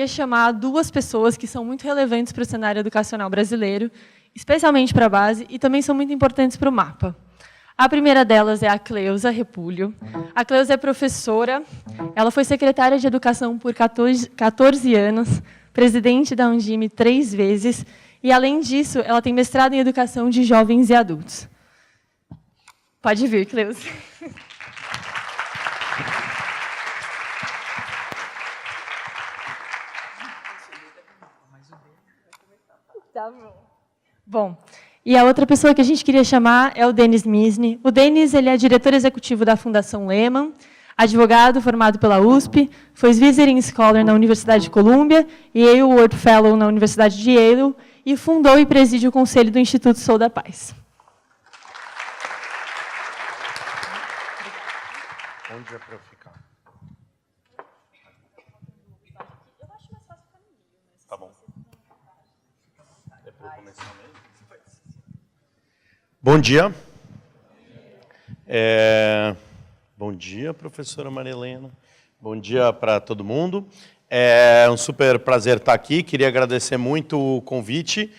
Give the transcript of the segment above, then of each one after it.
chamar duas pessoas que são muito relevantes para o cenário educacional brasileiro, especialmente para a base, e também são muito importantes para o mapa. A primeira delas é a Cleusa Repúlio. A Cleusa é professora, ela foi secretária de Educação por 14 anos, presidente da Undime 3 vezes, e, além disso, ela tem mestrado em Educação de Jovens e Adultos. Pode vir, Cleusa. Tá bom. E a outra pessoa que a gente queria chamar é o Denis Misny. O Denis, ele é diretor executivo da Fundação Lehman, advogado formado pela USP, foi Visiting Scholar na Universidade de Colômbia e Yale World Fellow na Universidade de Yale, e fundou e preside o Conselho do Instituto Sou da Paz. Onde é para eu ficar? Eu acho mais fácil para mim. Tá bom. É para eu começar mesmo? Bom dia. Bom dia, professora Maria Helena. Bom dia para todo mundo. É um super prazer estar aqui. Queria agradecer muito o convite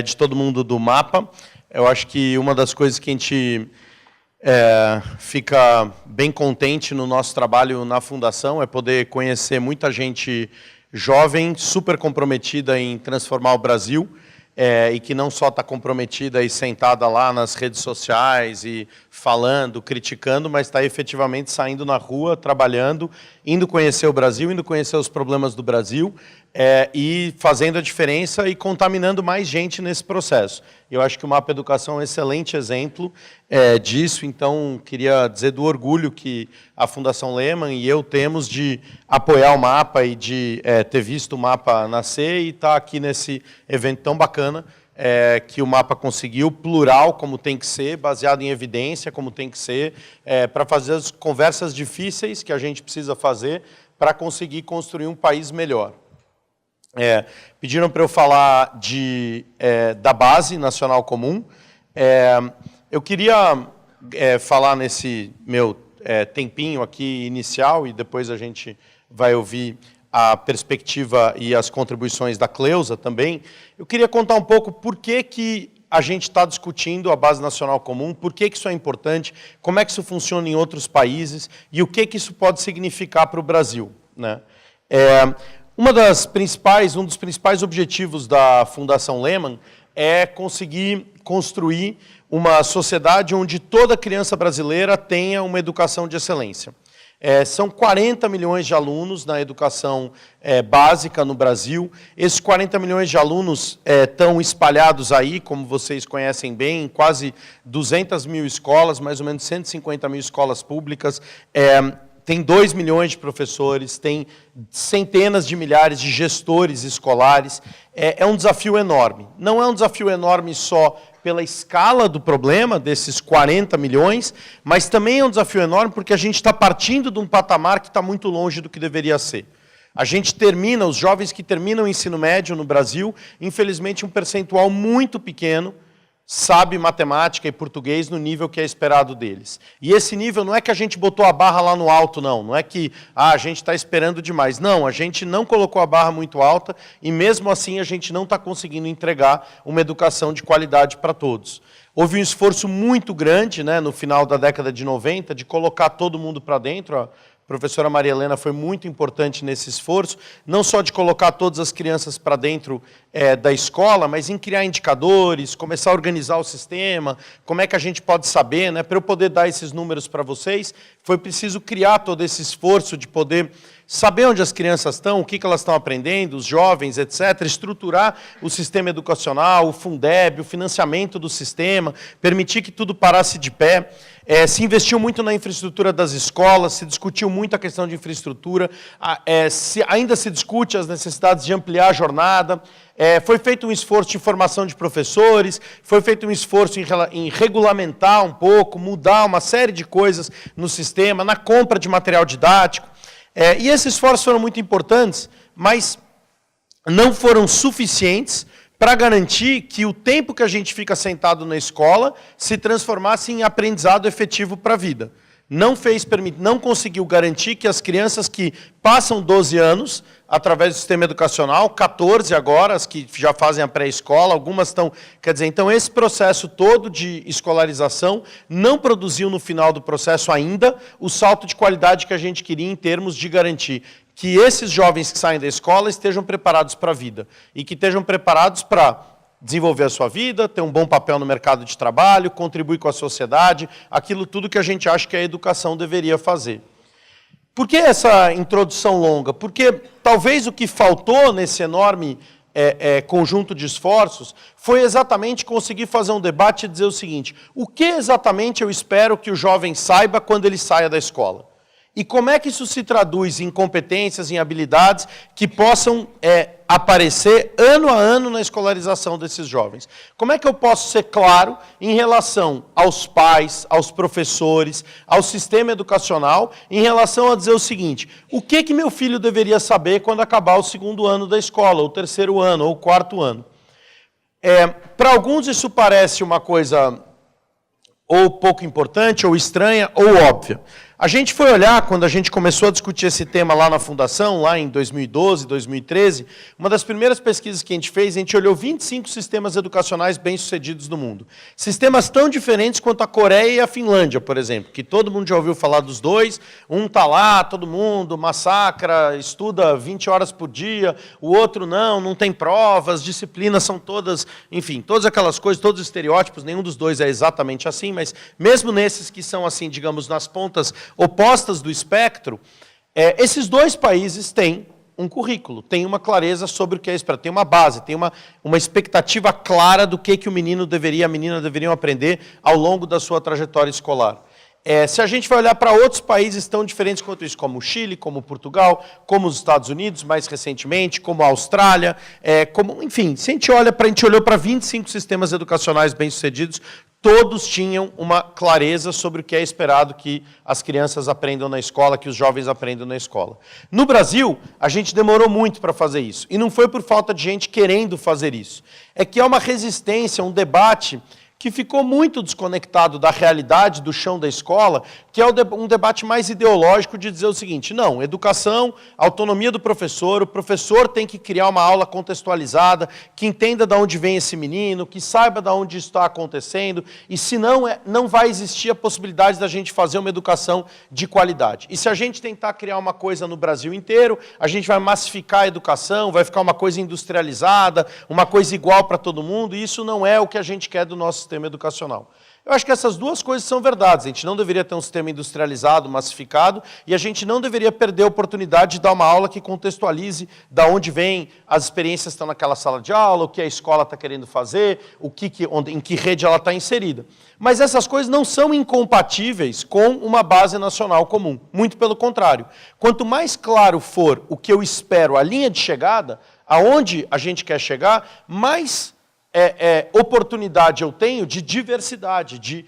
de todo mundo do MAPA. Eu acho que uma das coisas que a gente fica bem contente no nosso trabalho na Fundação é poder conhecer muita gente jovem, super comprometida em transformar o Brasil, e que não só está comprometida e sentada lá nas redes sociais e falando, criticando, mas está efetivamente saindo na rua, trabalhando, indo conhecer o Brasil, indo conhecer os problemas do Brasil, e fazendo a diferença e contaminando mais gente nesse processo. Eu acho que o Mapa Educação é um excelente exemplo disso, então queria dizer do orgulho que a Fundação Lehman e eu temos de apoiar o Mapa e de ter visto o Mapa nascer e estar aqui nesse evento tão bacana que o Mapa conseguiu, plural, como tem que ser, baseado em evidência, como tem que ser, para fazer as conversas difíceis que a gente precisa fazer para conseguir construir um país melhor. Pediram para eu falar da Base Nacional Comum. Eu queria falar nesse meu tempinho aqui inicial, e depois a gente vai ouvir a perspectiva e as contribuições da Cleusa também. Eu queria contar um pouco por que a gente está discutindo a Base Nacional Comum, por que isso é importante, como é que isso funciona em outros países e o que isso pode significar para o Brasil, né? Um dos principais objetivos da Fundação Lehman é conseguir construir uma sociedade onde toda criança brasileira tenha uma educação de excelência. São 40 milhões de alunos na educação básica no Brasil. Esses 40 milhões de alunos estão espalhados aí, como vocês conhecem bem, em quase 200 mil escolas, mais ou menos 150 mil escolas públicas. Tem 2 milhões de professores, tem centenas de milhares de gestores escolares. É um desafio enorme. Não é um desafio enorme só pela escala do problema, desses 40 milhões, mas também é um desafio enorme porque a gente está partindo de um patamar que está muito longe do que deveria ser. A gente termina, os jovens que terminam o ensino médio no Brasil, infelizmente um percentual muito pequeno, sabe matemática e português no nível que é esperado deles. E esse nível não é que a gente botou a barra lá no alto, não. Não é que a gente está esperando demais. Não, a gente não colocou a barra muito alta e, mesmo assim, a gente não está conseguindo entregar uma educação de qualidade para todos. Houve um esforço muito grande, né, no final da década de 90, de colocar todo mundo para dentro. A professora Maria Helena foi muito importante nesse esforço, não só de colocar todas as crianças para dentro da escola, mas em criar indicadores, começar a organizar o sistema, como é que a gente pode saber, né? Para eu poder dar esses números para vocês, foi preciso criar todo esse esforço de poder saber onde as crianças estão, o que elas estão aprendendo, os jovens, etc., estruturar o sistema educacional, o Fundeb, o financiamento do sistema, permitir que tudo parasse de pé. Se investiu muito na infraestrutura das escolas, se discutiu muito a questão de infraestrutura, ainda se discute as necessidades de ampliar a jornada, foi feito um esforço de formação de professores, foi feito um esforço em regulamentar um pouco, mudar uma série de coisas no sistema, na compra de material didático. E esses esforços foram muito importantes, mas não foram suficientes para garantir que o tempo que a gente fica sentado na escola se transformasse em aprendizado efetivo para a vida. não conseguiu garantir que as crianças que passam 12 anos, através do sistema educacional, 14 agora, as que já fazem a pré-escola, algumas estão... Quer dizer, então esse processo todo de escolarização não produziu no final do processo ainda o salto de qualidade que a gente queria em termos de garantir que esses jovens que saem da escola estejam preparados para a vida e que estejam preparados para desenvolver a sua vida, ter um bom papel no mercado de trabalho, contribuir com a sociedade, aquilo tudo que a gente acha que a educação deveria fazer. Por que essa introdução longa? Porque talvez o que faltou nesse enorme conjunto de esforços foi exatamente conseguir fazer um debate e dizer o seguinte: o que exatamente eu espero que o jovem saiba quando ele saia da escola? E como é que isso se traduz em competências, em habilidades que possam aparecer ano a ano na escolarização desses jovens? Como é que eu posso ser claro em relação aos pais, aos professores, ao sistema educacional, em relação a dizer o seguinte: o que meu filho deveria saber quando acabar o 2º ano da escola, ou o 3º ano, ou o 4º ano? Para alguns isso parece uma coisa ou pouco importante, ou estranha, ou óbvia. A gente foi olhar, quando a gente começou a discutir esse tema lá na Fundação, lá em 2012, 2013, uma das primeiras pesquisas que a gente olhou 25 sistemas educacionais bem-sucedidos no mundo. Sistemas tão diferentes quanto a Coreia e a Finlândia, por exemplo, que todo mundo já ouviu falar dos dois. Um está lá, todo mundo, massacra, estuda 20 horas por dia, o outro não tem provas, disciplinas são todas, enfim, todas aquelas coisas, todos os estereótipos, nenhum dos dois é exatamente assim, mas mesmo nesses que são, assim, digamos, nas pontas opostas do espectro, esses dois países têm um currículo, têm uma clareza sobre o que é esperado, tem uma base, tem uma expectativa clara do que o menino deveria, a menina deveriam aprender ao longo da sua trajetória escolar. Se a gente vai olhar para outros países tão diferentes quanto isso, como o Chile, como Portugal, como os Estados Unidos, mais recentemente, como a Austrália, enfim, se a gente olhou para 25 sistemas educacionais bem-sucedidos, todos tinham uma clareza sobre o que é esperado que as crianças aprendam na escola, que os jovens aprendam na escola. No Brasil, a gente demorou muito para fazer isso. E não foi por falta de gente querendo fazer isso. É que há uma resistência, um debate que ficou muito desconectado da realidade do chão da escola, que é um debate mais ideológico de dizer o seguinte: não, educação, autonomia do professor, o professor tem que criar uma aula contextualizada, que entenda de onde vem esse menino, que saiba de onde isso está acontecendo, e senão não vai existir a possibilidade da gente fazer uma educação de qualidade. E se a gente tentar criar uma coisa no Brasil inteiro, a gente vai massificar a educação, vai ficar uma coisa industrializada, uma coisa igual para todo mundo, e isso não é o que a gente quer do nosso sistema educacional. Eu acho que essas duas coisas são verdades. A gente não deveria ter um sistema industrializado, massificado, e a gente não deveria perder a oportunidade de dar uma aula que contextualize de onde vem as experiências que estão naquela sala de aula, o que a escola está querendo fazer, em que rede ela está inserida. Mas essas coisas não são incompatíveis com uma base nacional comum. Muito pelo contrário. Quanto mais claro for o que eu espero, a linha de chegada, aonde a gente quer chegar, mais oportunidade eu tenho de diversidade, de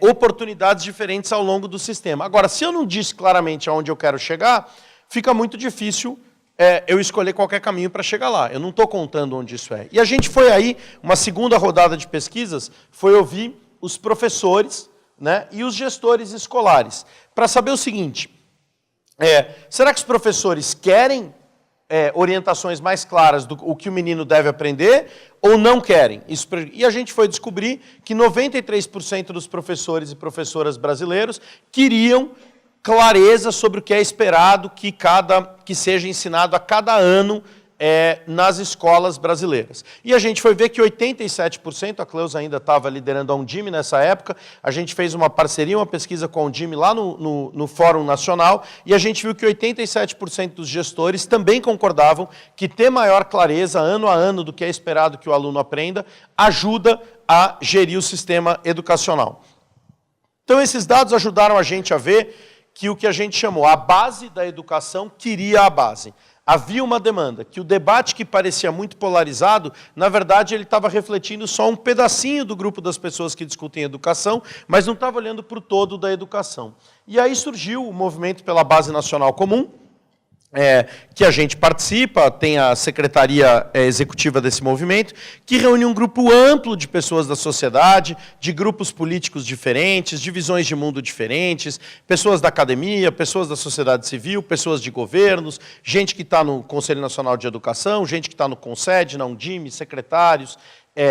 oportunidades diferentes ao longo do sistema. Agora, se eu não disse claramente aonde eu quero chegar, fica muito difícil eu escolher qualquer caminho para chegar lá. Eu não estou contando onde isso é. E a gente foi aí, uma segunda rodada de pesquisas, foi ouvir os professores, né, e os gestores escolares, para saber o seguinte: será que os professores querem orientações mais claras do que o menino deve aprender, ou não querem? E a gente foi descobrir que 93% dos professores e professoras brasileiros queriam clareza sobre o que é esperado que seja ensinado a cada ano nas escolas brasileiras. E a gente foi ver que 87%, a Cleusa ainda estava liderando a Undime nessa época, a gente fez uma parceria, uma pesquisa com a Undime lá no Fórum Nacional, e a gente viu que 87% dos gestores também concordavam que ter maior clareza ano a ano do que é esperado que o aluno aprenda ajuda a gerir o sistema educacional. Então esses dados ajudaram a gente a ver que o que a gente chamou a base da educação queria a base. Havia uma demanda, que o debate que parecia muito polarizado, na verdade ele estava refletindo só um pedacinho do grupo das pessoas que discutem educação, mas não estava olhando para o todo da educação. E aí surgiu o movimento pela Base Nacional Comum, que a gente participa, tem a secretaria executiva desse movimento, que reúne um grupo amplo de pessoas da sociedade, de grupos políticos diferentes, de visões de mundo diferentes, pessoas da academia, pessoas da sociedade civil, pessoas de governos, gente que está no Conselho Nacional de Educação, gente que está no CONSED, na Undime, secretários,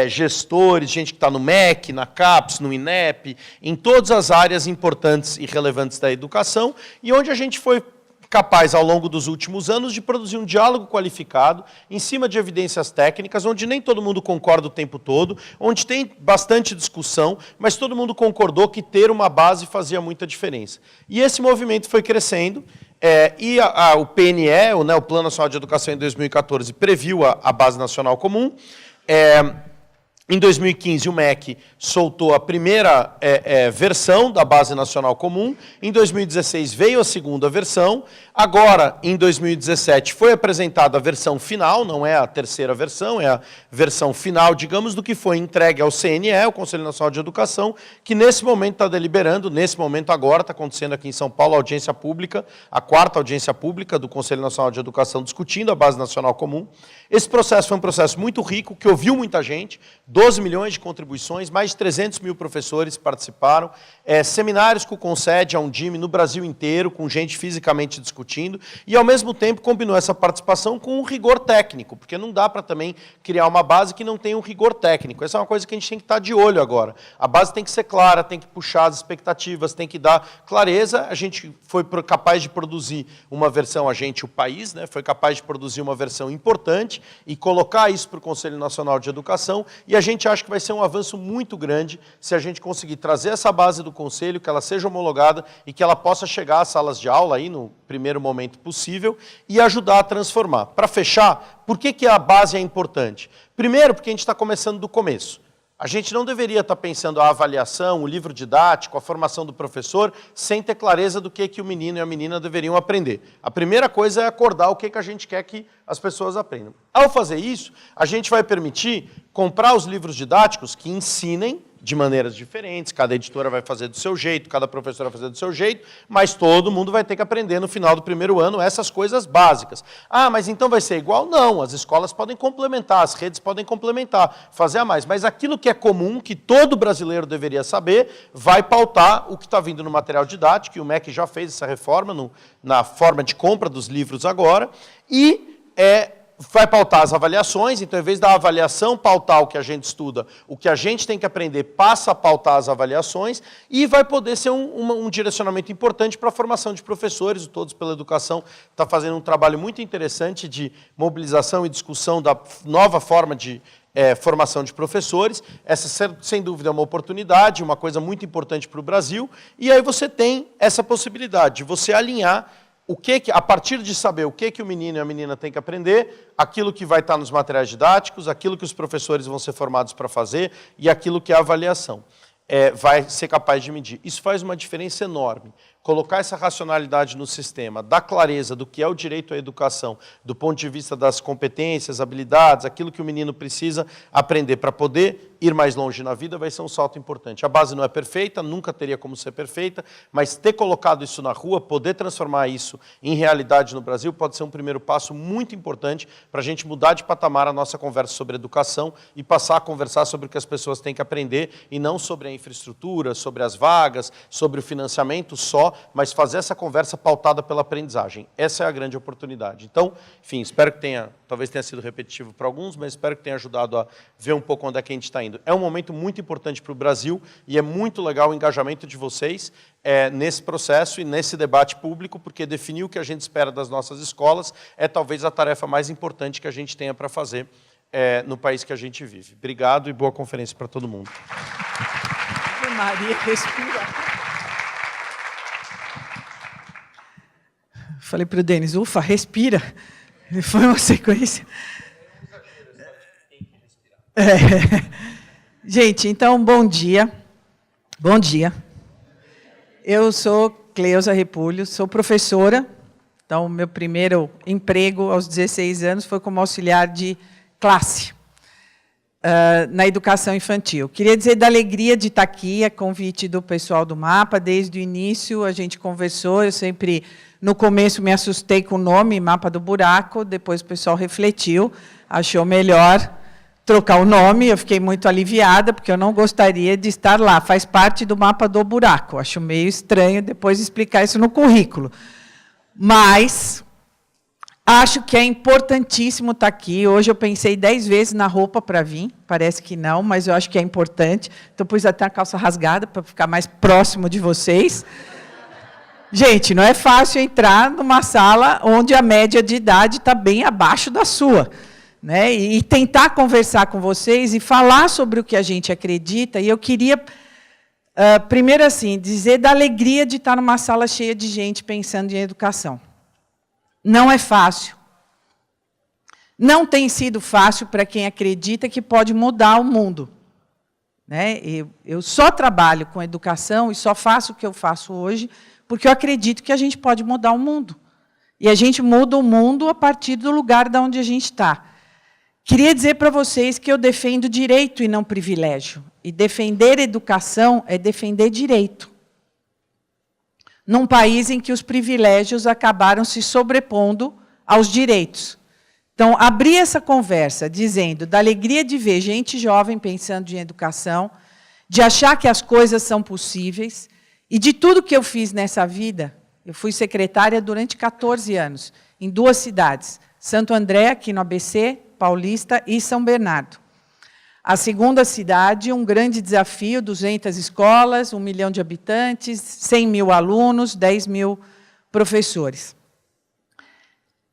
gestores, gente que está no MEC, na CAPES, no INEP, em todas as áreas importantes e relevantes da educação, e onde a gente foi capaz, ao longo dos últimos anos, de produzir um diálogo qualificado, em cima de evidências técnicas, onde nem todo mundo concorda o tempo todo, onde tem bastante discussão, mas todo mundo concordou que ter uma base fazia muita diferença. E esse movimento foi crescendo, o PNE, o Plano Nacional de Educação, em 2014, previu a Base Nacional Comum. Em 2015, o MEC soltou a primeira versão da Base Nacional Comum. Em 2016, veio a segunda versão. Agora, em 2017, foi apresentada a versão final, não é a terceira versão, é a versão final, digamos, do que foi entregue ao CNE, o Conselho Nacional de Educação, que nesse momento está deliberando, nesse momento agora, está acontecendo aqui em São Paulo a audiência pública, a quarta audiência pública do Conselho Nacional de Educação, discutindo a Base Nacional Comum. Esse processo foi um processo muito rico, que ouviu muita gente, 12 milhões de contribuições, mais de 300 mil professores participaram, seminários com o CONSED, a Undime, no Brasil inteiro, com gente fisicamente discutindo, e, ao mesmo tempo, combinou essa participação com um rigor técnico, porque não dá para também criar uma base que não tenha um rigor técnico. Essa é uma coisa que a gente tem que estar de olho agora. A base tem que ser clara, tem que puxar as expectativas, tem que dar clareza. A gente foi capaz de produzir uma versão, o país, né, foi capaz de produzir uma versão importante e colocar isso para o Conselho Nacional de Educação, e a gente acha que vai ser um avanço muito grande se a gente conseguir trazer essa base do Conselho, que ela seja homologada e que ela possa chegar às salas de aula aí no primeiro momento possível e ajudar a transformar. Para fechar, por que a base é importante? Primeiro, porque a gente está começando do começo. A gente não deveria estar pensando a avaliação, o livro didático, a formação do professor, sem ter clareza do que o menino e a menina deveriam aprender. A primeira coisa é acordar o que a gente quer que as pessoas aprendam. Ao fazer isso, a gente vai permitir comprar os livros didáticos que ensinem de maneiras diferentes, cada editora vai fazer do seu jeito, cada professor vai fazer do seu jeito, mas todo mundo vai ter que aprender no final do primeiro ano essas coisas básicas. Ah, mas então vai ser igual? Não, as escolas podem complementar, as redes podem complementar, fazer a mais, mas aquilo que é comum, que todo brasileiro deveria saber, vai pautar o que está vindo no material didático, e o MEC já fez essa reforma na forma de compra dos livros agora, e vai pautar as avaliações, então, em vez da avaliação pautar o que a gente estuda, o que a gente tem que aprender passa a pautar as avaliações, e vai poder ser um direcionamento importante para a formação de professores. O Todos pela Educação está fazendo um trabalho muito interessante de mobilização e discussão da nova forma de formação de professores. Essa, sem dúvida, é uma oportunidade, uma coisa muito importante para o Brasil, e aí você tem essa possibilidade de você alinhar a partir de saber o que o menino e a menina têm que aprender, aquilo que vai estar nos materiais didáticos, aquilo que os professores vão ser formados para fazer e aquilo que é a avaliação vai ser capaz de medir. Isso faz uma diferença enorme. Colocar essa racionalidade no sistema, dar clareza do que é o direito à educação, do ponto de vista das competências, habilidades, aquilo que o menino precisa aprender para poder ir mais longe na vida, vai ser um salto importante. A base não é perfeita, nunca teria como ser perfeita, mas ter colocado isso na rua, poder transformar isso em realidade no Brasil, pode ser um primeiro passo muito importante para a gente mudar de patamar a nossa conversa sobre educação e passar a conversar sobre o que as pessoas têm que aprender e não sobre a infraestrutura, sobre as vagas, sobre o financiamento só, mas fazer essa conversa pautada pela aprendizagem. Essa é a grande oportunidade. Então, enfim, espero que talvez tenha sido repetitivo para alguns, mas espero que tenha ajudado a ver um pouco onde é que a gente está indo. É um momento muito importante para o Brasil e é muito legal o engajamento de vocês nesse processo e nesse debate público, porque definir o que a gente espera das nossas escolas é talvez a tarefa mais importante que a gente tenha para fazer no país que a gente vive. Obrigado e boa conferência para todo mundo. Maria, respira. Falei para o Denis, ufa, respira. Foi uma sequência. Gente, então, bom dia. Bom dia. Eu sou Cleusa Repúlio, sou professora. Então, meu primeiro emprego aos 16 anos foi como auxiliar de classe. na educação infantil. Queria dizer da alegria de estar aqui, a convite do pessoal do MAPA. Desde o início a gente conversou, eu sempre, no começo, me assustei com o nome, Mapa do Buraco, depois o pessoal refletiu, achou melhor trocar o nome, eu fiquei muito aliviada, porque eu não gostaria de estar lá, faz parte do Mapa do Buraco, acho meio estranho depois explicar isso no currículo. Mas acho que é importantíssimo estar aqui. Hoje eu pensei 10 vezes na roupa para vir, parece que não, mas eu acho que é importante. Então, pus até a calça rasgada para ficar mais próximo de vocês. Gente, não é fácil entrar numa sala onde a média de idade está bem abaixo da sua, né? E tentar conversar com vocês e falar sobre o que a gente acredita. E eu queria, primeiro, assim, dizer da alegria de estar numa sala cheia de gente pensando em educação. Não é fácil. Não tem sido fácil para quem acredita que pode mudar o mundo, né? Eu só trabalho com educação e só faço o que eu faço hoje porque eu acredito que a gente pode mudar o mundo. E a gente muda o mundo a partir do lugar de onde a gente está. Queria dizer para vocês que eu defendo direito e não privilégio. E defender educação é defender direito. Num país em que os privilégios acabaram se sobrepondo aos direitos. Então, abrir essa conversa dizendo da alegria de ver gente jovem pensando em educação, de achar que as coisas são possíveis, e de tudo que eu fiz nessa vida, eu fui secretária durante 14 anos, em 2 cidades, Santo André, aqui no ABC, Paulista, e São Bernardo. A segunda cidade, um grande desafio, 200 escolas, 1 milhão de habitantes, 100 mil alunos, 10 mil professores.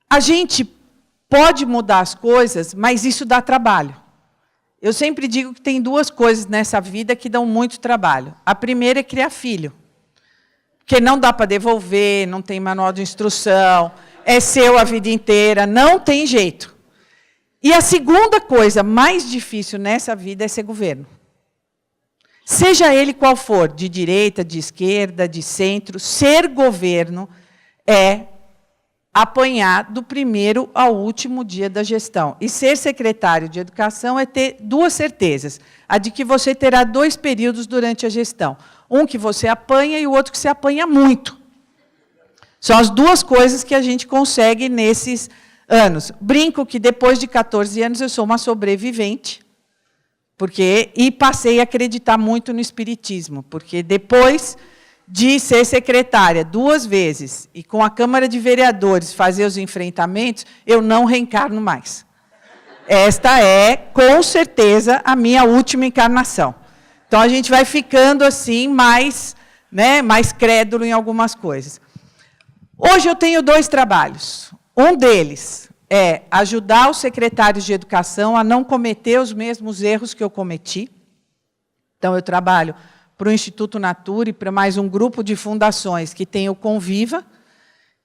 A gente pode mudar as coisas, mas isso dá trabalho. Eu sempre digo que tem 2 coisas nessa vida que dão muito trabalho. A primeira é criar filho, porque não dá para devolver, não tem manual de instrução, é seu a vida inteira, não tem jeito. E a segunda coisa mais difícil nessa vida é ser governo. Seja ele qual for, de direita, de esquerda, de centro, ser governo é apanhar do primeiro ao último dia da gestão. E ser secretário de educação é ter 2 certezas. A de que você terá 2 períodos durante a gestão. Um que você apanha e o outro que você apanha muito. São as 2 coisas que a gente consegue nesses anos. Brinco que depois de 14 anos eu sou uma sobrevivente, e passei a acreditar muito no espiritismo, porque depois de ser secretária 2 vezes e com a Câmara de Vereadores fazer os enfrentamentos, eu não reencarno mais. Esta é, com certeza, a minha última encarnação. Então, a gente vai ficando assim mais crédulo em algumas coisas. Hoje eu tenho 2 trabalhos. Um deles é ajudar os secretários de educação a não cometer os mesmos erros que eu cometi. Então, eu trabalho para o Instituto Natura e para mais um grupo de fundações que tem o Conviva,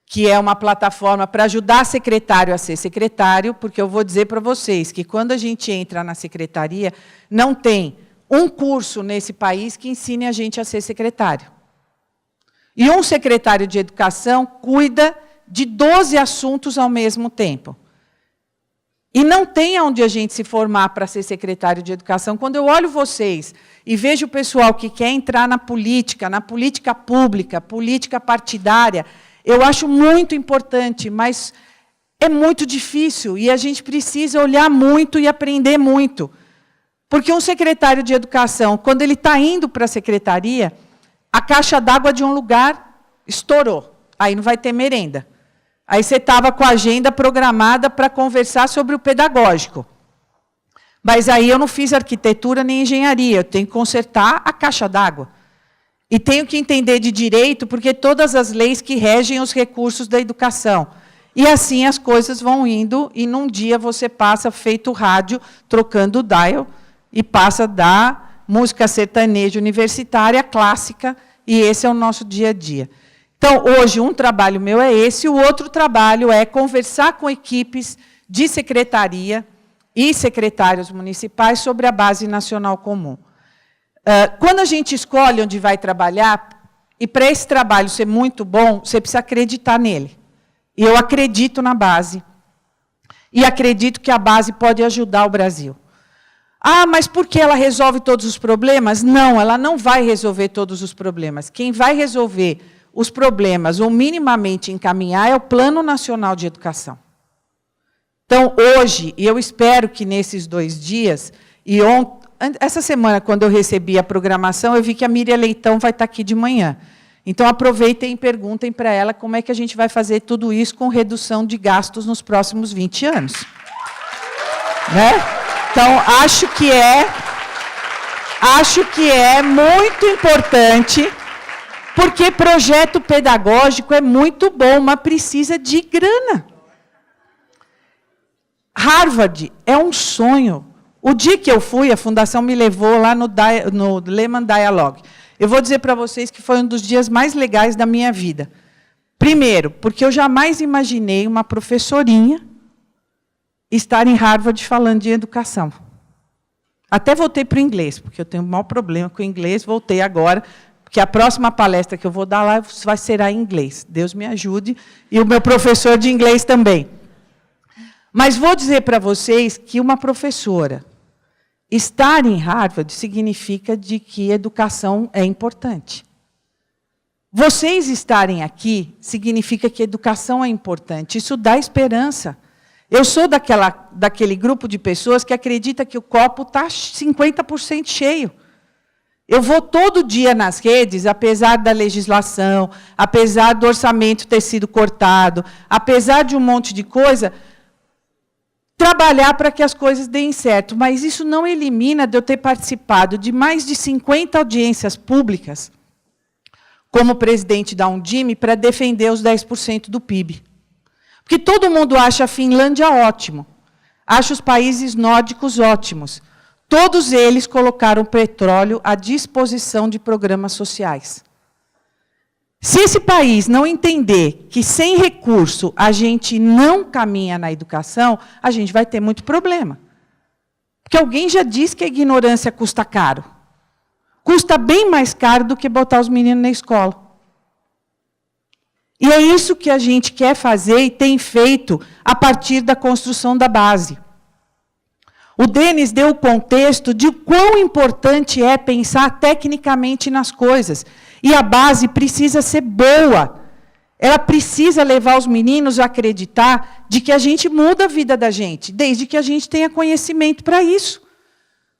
que é uma plataforma para ajudar secretário a ser secretário, porque eu vou dizer para vocês que, quando a gente entra na secretaria, não tem um curso nesse país que ensine a gente a ser secretário. E um secretário de educação cuida de 12 assuntos ao mesmo tempo. E não tem onde a gente se formar para ser secretário de educação. Quando eu olho vocês e vejo o pessoal que quer entrar na política pública, política partidária, eu acho muito importante, mas é muito difícil e a gente precisa olhar muito e aprender muito. Porque um secretário de educação, quando ele está indo para a secretaria, a caixa d'água de um lugar estourou. Aí não vai ter merenda. Aí você estava com a agenda programada para conversar sobre o pedagógico. Mas aí eu não fiz arquitetura nem engenharia, eu tenho que consertar a caixa d'água. E tenho que entender de direito, porque todas as leis que regem os recursos da educação. E assim as coisas vão indo, e num dia você passa feito rádio, trocando o dial, e passa da música sertaneja universitária clássica, e esse é o nosso dia a dia. Então, hoje, um trabalho meu é esse, o outro trabalho é conversar com equipes de secretaria e secretários municipais sobre a Base Nacional Comum. Quando a gente escolhe onde vai trabalhar, e para esse trabalho ser muito bom, você precisa acreditar nele. E eu acredito na base. E acredito que a base pode ajudar o Brasil. Ah, mas por que ela resolve todos os problemas? Não, ela não vai resolver todos os problemas. Quem vai resolver os problemas, ou minimamente encaminhar, é o Plano Nacional de Educação. Então, hoje, e eu espero que nesses 2 dias, e essa semana, quando eu recebi a programação, eu vi que a Miriam Leitão vai estar aqui de manhã. Então, aproveitem e perguntem para ela como é que a gente vai fazer tudo isso com redução de gastos nos próximos 20 anos. Né? Então, acho que é muito importante, porque projeto pedagógico é muito bom, mas precisa de grana. Harvard é um sonho. O dia que eu fui, a Fundação me levou lá no Lehman Dialogue. Eu vou dizer para vocês que foi um dos dias mais legais da minha vida. Primeiro, porque eu jamais imaginei uma professorinha estar em Harvard falando de educação. Até voltei para o inglês, porque eu tenho um maior problema com o inglês, voltei agora, porque a próxima palestra que eu vou dar lá vai ser em inglês. Deus me ajude, e o meu professor de inglês também. Mas vou dizer para vocês que uma professora estar em Harvard significa de que educação é importante. Vocês estarem aqui significa que educação é importante. Isso dá esperança. Eu sou daquele grupo de pessoas que acredita que o copo está 50% cheio. Eu vou todo dia nas redes, apesar da legislação, apesar do orçamento ter sido cortado, apesar de um monte de coisa, trabalhar para que as coisas deem certo. Mas isso não elimina de eu ter participado de mais de 50 audiências públicas, como presidente da Undime, para defender os 10% do PIB. Porque todo mundo acha a Finlândia ótimo, acha os países nórdicos ótimos. Todos eles colocaram petróleo à disposição de programas sociais. Se esse país não entender que sem recurso a gente não caminha na educação, a gente vai ter muito problema. Porque alguém já disse que a ignorância custa caro. Custa bem mais caro do que botar os meninos na escola. E é isso que a gente quer fazer e tem feito a partir da construção da base. O Denis deu o contexto de quão importante é pensar tecnicamente nas coisas. E a base precisa ser boa. Ela precisa levar os meninos a acreditar de que a gente muda a vida da gente, desde que a gente tenha conhecimento para isso.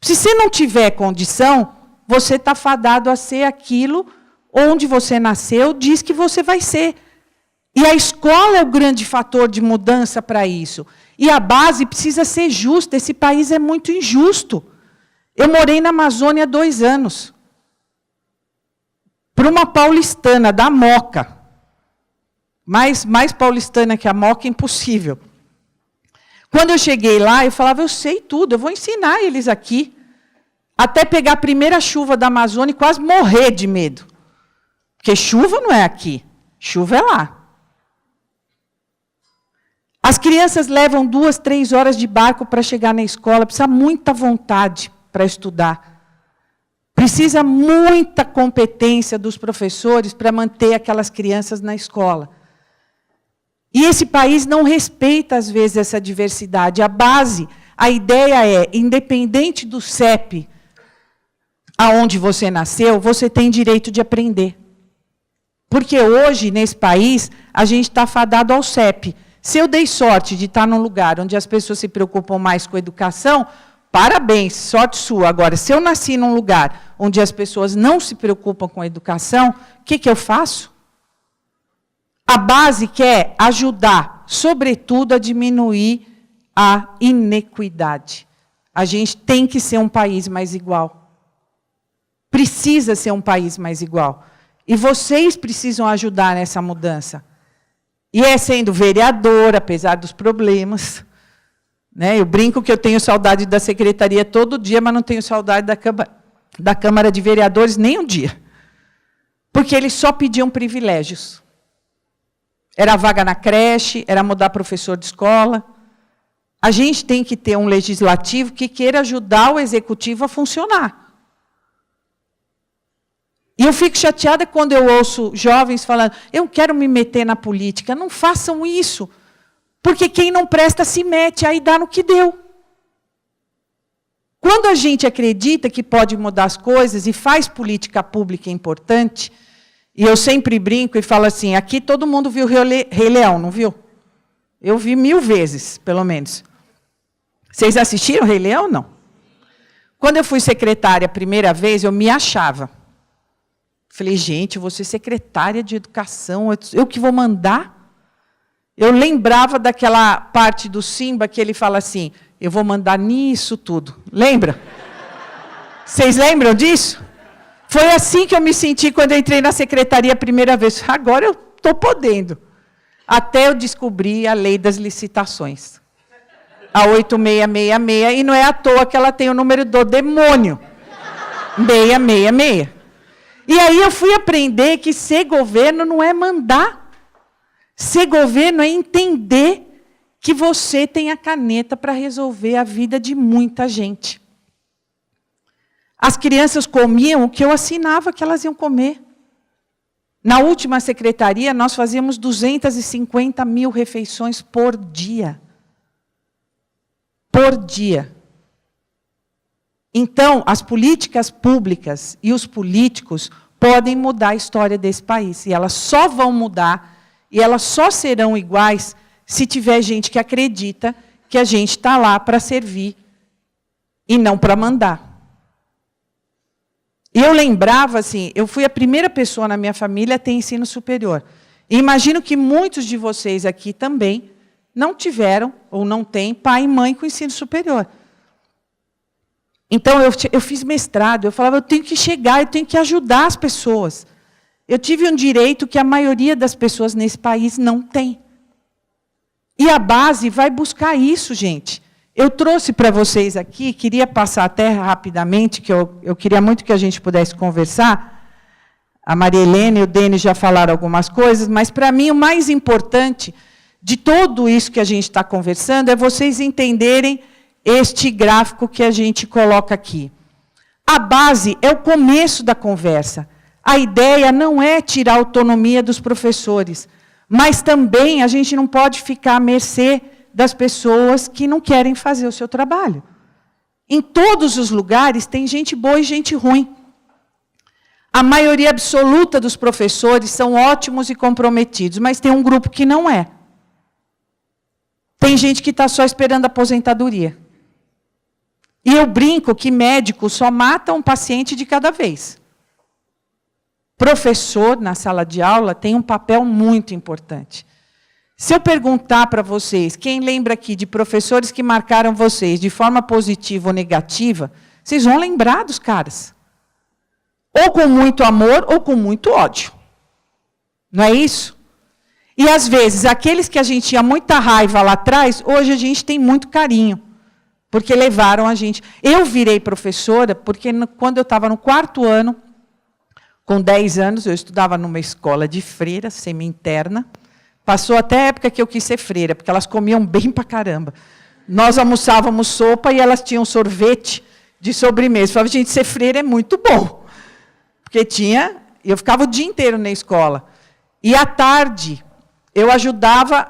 Se você não tiver condição, você está fadado a ser aquilo onde você nasceu, diz que você vai ser. E a escola é o grande fator de mudança para isso. E a base precisa ser justa. Esse país é muito injusto. Eu morei na Amazônia há 2 anos. Para uma paulistana da Moca. Mais paulistana que a Moca, impossível. Quando eu cheguei lá, eu falava, eu sei tudo, eu vou ensinar eles aqui. Até pegar a primeira chuva da Amazônia e quase morrer de medo. Porque chuva não é aqui, chuva é lá. As crianças levam 2, 3 horas de barco para chegar na escola, precisa muita vontade para estudar. Precisa muita competência dos professores para manter aquelas crianças na escola. E esse país não respeita, às vezes, essa diversidade. A base, a ideia é, independente do CEP, aonde você nasceu, você tem direito de aprender. Porque hoje, nesse país, a gente está fadado ao CEP. Se eu dei sorte de estar num lugar onde as pessoas se preocupam mais com a educação, parabéns, sorte sua. Agora, se eu nasci num lugar onde as pessoas não se preocupam com a educação, o que eu faço? A base quer ajudar, sobretudo, a diminuir a inequidade. A gente tem que ser um país mais igual. Precisa ser um país mais igual. E vocês precisam ajudar nessa mudança. E é sendo vereador, apesar dos problemas. Né? Eu brinco que eu tenho saudade da secretaria todo dia, mas não tenho saudade da Câmara de Vereadores nem um dia. Porque eles só pediam privilégios. Era vaga na creche, era mudar professor de escola. A gente tem que ter um legislativo que queira ajudar o executivo a funcionar. E eu fico chateada quando eu ouço jovens falando, eu quero me meter na política. Não façam isso, porque quem não presta se mete, aí dá no que deu. Quando a gente acredita que pode mudar as coisas e faz política pública importante, e eu sempre brinco e falo assim, aqui todo mundo viu Rei Leão, não viu? Eu vi 1000 vezes, pelo menos. Vocês assistiram Rei Leão, não? Quando eu fui secretária a primeira vez, eu me achava. Falei, gente, eu vou ser secretária de educação, eu que vou mandar? Eu lembrava daquela parte do Simba que ele fala assim, eu vou mandar nisso tudo. Lembra? Vocês lembram disso? Foi assim que eu me senti quando eu entrei na secretaria a primeira vez. Agora eu estou podendo. Até eu descobri a lei das licitações. A 8666, e não é à toa que ela tem o número do demônio. 666. E aí eu fui aprender que ser governo não é mandar. Ser governo é entender que você tem a caneta para resolver a vida de muita gente. As crianças comiam o que eu assinava que elas iam comer. Na última secretaria, nós fazíamos 250 mil refeições por dia. Por dia. Então, as políticas públicas e os políticos podem mudar a história desse país. E elas só vão mudar, e elas só serão iguais se tiver gente que acredita que a gente está lá para servir e não para mandar. E eu lembrava, assim, eu fui a primeira pessoa na minha família a ter ensino superior. E imagino que muitos de vocês aqui também não tiveram, ou não têm, pai e mãe com ensino superior. Então, eu fiz mestrado, eu falava, eu tenho que chegar, eu tenho que ajudar as pessoas. Eu tive um direito que a maioria das pessoas nesse país não tem. E a base vai buscar isso, gente. Eu trouxe para vocês aqui, queria passar até rapidamente, que eu queria muito que a gente pudesse conversar. A Maria Helena e o Denis já falaram algumas coisas, mas, para mim, o mais importante de tudo isso que a gente está conversando é vocês entenderem este gráfico que a gente coloca aqui. A base é o começo da conversa. A ideia não é tirar a autonomia dos professores, mas também a gente não pode ficar à mercê das pessoas que não querem fazer o seu trabalho. Em todos os lugares tem gente boa e gente ruim. A maioria absoluta dos professores são ótimos e comprometidos, mas tem um grupo que não é. Tem gente que está só esperando a aposentadoria. E eu brinco que médico só mata um paciente de cada vez. Professor, na sala de aula, tem um papel muito importante. Se eu perguntar para vocês, quem lembra aqui de professores que marcaram vocês de forma positiva ou negativa, vocês vão lembrar dos caras. Ou com muito amor, ou com muito ódio. Não é isso? E, às vezes, aqueles que a gente tinha muita raiva lá atrás, hoje a gente tem muito carinho. Porque levaram a gente... Eu virei professora porque, quando eu estava no 4º ano, com 10 anos, eu estudava numa escola de freira, semi-interna. Passou até a época que eu quis ser freira, porque elas comiam bem pra caramba. Nós almoçávamos sopa e elas tinham sorvete de sobremesa. Eu falava, gente, ser freira é muito bom. Porque eu ficava o dia inteiro na escola. E, à tarde, eu ajudava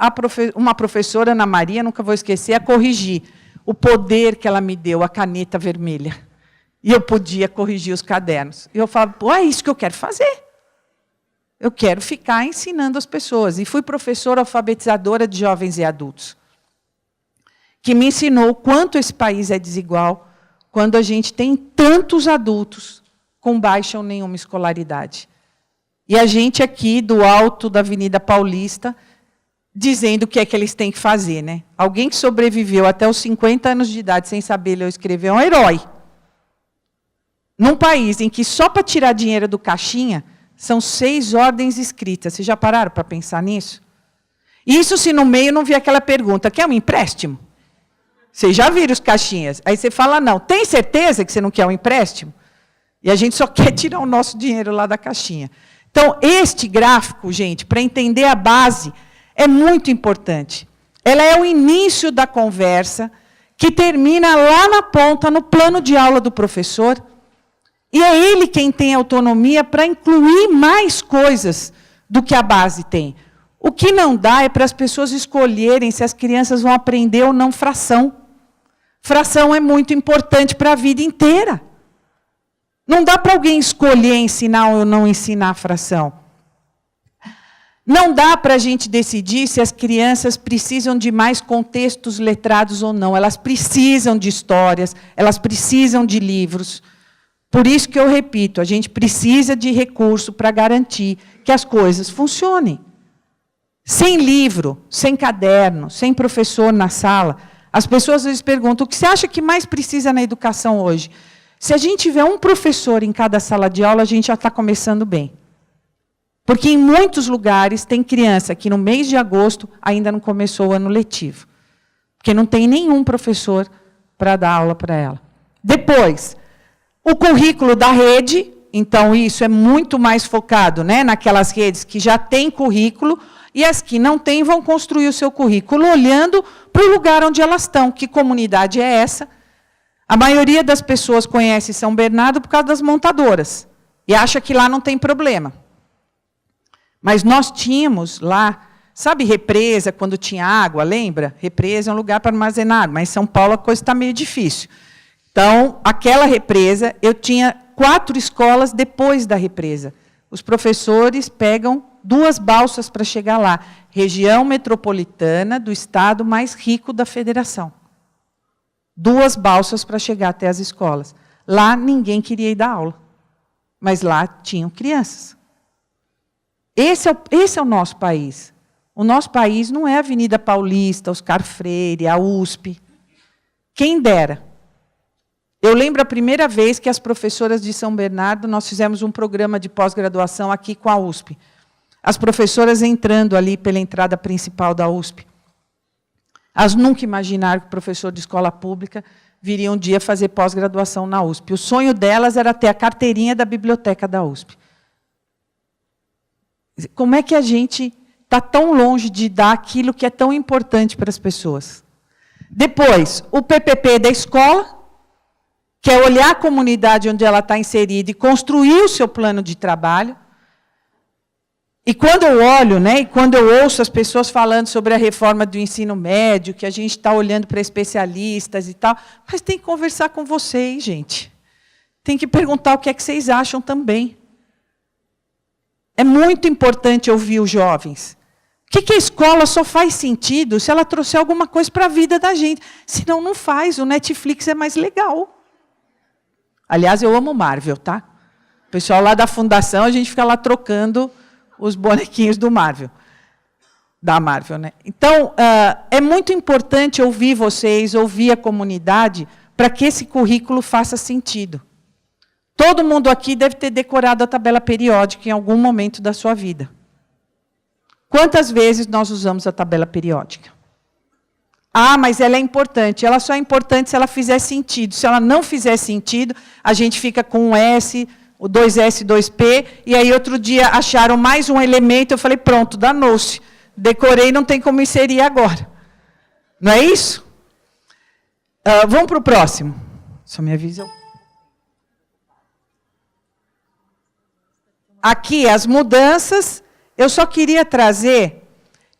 uma professora, Ana Maria, nunca vou esquecer, a corrigir o poder que ela me deu, a caneta vermelha. E eu podia corrigir os cadernos. E eu falava, pô, é isso que eu quero fazer. Eu quero ficar ensinando as pessoas. E fui professora alfabetizadora de jovens e adultos, que me ensinou o quanto esse país é desigual quando a gente tem tantos adultos com baixa ou nenhuma escolaridade. E a gente aqui, do alto da Avenida Paulista, dizendo o que é que eles têm que fazer, né? Alguém que sobreviveu até os 50 anos de idade sem saber ler ou escrever é um herói. Num país em que só para tirar dinheiro do caixinha são 6 ordens escritas. Vocês já pararam para pensar nisso? Isso se no meio não vier aquela pergunta, quer um empréstimo? Vocês já viram os caixinhas? Aí você fala, não, tem certeza que você não quer um empréstimo? E a gente só quer tirar o nosso dinheiro lá da caixinha. Então, este gráfico, gente, para entender a base, é muito importante. Ela é o início da conversa, que termina lá na ponta, no plano de aula do professor, e é ele quem tem autonomia para incluir mais coisas do que a base tem. O que não dá é para as pessoas escolherem se as crianças vão aprender ou não fração. Fração é muito importante para a vida inteira. Não dá para alguém escolher ensinar ou não ensinar fração. Não dá para a gente decidir se as crianças precisam de mais contextos letrados ou não. Elas precisam de histórias, elas precisam de livros. Por isso que eu repito, a gente precisa de recurso para garantir que as coisas funcionem. Sem livro, sem caderno, sem professor na sala, as pessoas às vezes perguntam, o que você acha que mais precisa na educação hoje? Se a gente tiver um professor em cada sala de aula, a gente já está começando bem. Porque em muitos lugares tem criança que no mês de agosto ainda não começou o ano letivo. Porque não tem nenhum professor para dar aula para ela. Depois, o currículo da rede, então isso é muito mais focado, né, naquelas redes que já têm currículo, e as que não têm vão construir o seu currículo olhando para o lugar onde elas estão. Que comunidade é essa? A maioria das pessoas conhece São Bernardo por causa das montadoras, e acha que lá não tem problema. Mas nós tínhamos lá, sabe represa, quando tinha água, lembra? Represa é um lugar para armazenar, mas em São Paulo a coisa está meio difícil. Então, aquela represa, eu tinha 4 escolas depois da represa. Os professores pegam 2 balsas para chegar lá. Região metropolitana do estado mais rico da federação. 2 balsas para chegar até as escolas. Lá ninguém queria ir dar aula, mas lá tinham crianças. Esse é o nosso país. O nosso país não é a Avenida Paulista, Oscar Freire, a USP. Quem dera. Eu lembro a primeira vez que as professoras de São Bernardo, nós fizemos um programa de pós-graduação aqui com a USP. As professoras entrando ali pela entrada principal da USP. Elas nunca imaginaram que o professor de escola pública viria um dia fazer pós-graduação na USP. O sonho delas era ter a carteirinha da biblioteca da USP. Como é que a gente está tão longe de dar aquilo que é tão importante para as pessoas? Depois, o PPP da escola, que é olhar a comunidade onde ela está inserida e construir o seu plano de trabalho. E quando eu olho, né, e quando eu ouço as pessoas falando sobre a reforma do ensino médio, que a gente está olhando para especialistas e tal, mas tem que conversar com vocês, gente. Tem que perguntar o que é que vocês acham também. É muito importante ouvir os jovens. O que a escola só faz sentido se ela trouxer alguma coisa para a vida da gente. Senão não faz, o Netflix é mais legal. Aliás, eu amo Marvel, tá? O pessoal lá da fundação, a gente fica lá trocando os bonequinhos do Marvel. Da Marvel, né? Então, é muito importante ouvir vocês, ouvir a comunidade, para que esse currículo faça sentido. Todo mundo aqui deve ter decorado a tabela periódica em algum momento da sua vida. Quantas vezes nós usamos a tabela periódica? Ah, mas ela é importante. Ela só é importante se ela fizer sentido. Se ela não fizer sentido, a gente fica com um S, o 2S, 2P, e aí outro dia acharam mais um elemento, eu falei, pronto, danou-se. Decorei, não tem como inserir agora. Não é isso? Vamos para o próximo. Só me avisam. Aqui, as mudanças, eu só queria trazer,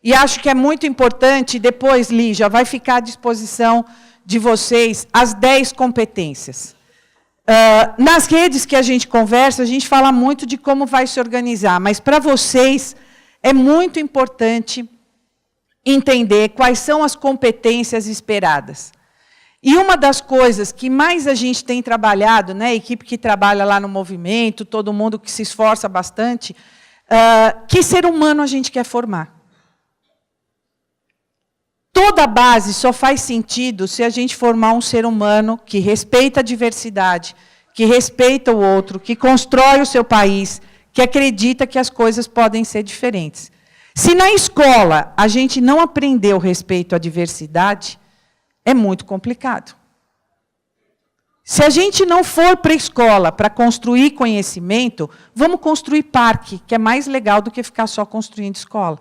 e acho que é muito importante, depois, Li, já vai ficar à disposição de vocês, as 10 competências. Nas redes que a gente conversa, a gente fala muito de como vai se organizar, mas para vocês é muito importante entender quais são as competências esperadas. E uma das coisas que mais a gente tem trabalhado, né, a equipe que trabalha lá no movimento, todo mundo que se esforça bastante, que ser humano a gente quer formar. Toda a base só faz sentido se a gente formar um ser humano que respeita a diversidade, que respeita o outro, que constrói o seu país, que acredita que as coisas podem ser diferentes. Se na escola a gente não aprendeu respeito à diversidade, é muito complicado. Se a gente não for para a escola para construir conhecimento, vamos construir parque, que é mais legal do que ficar só construindo escola.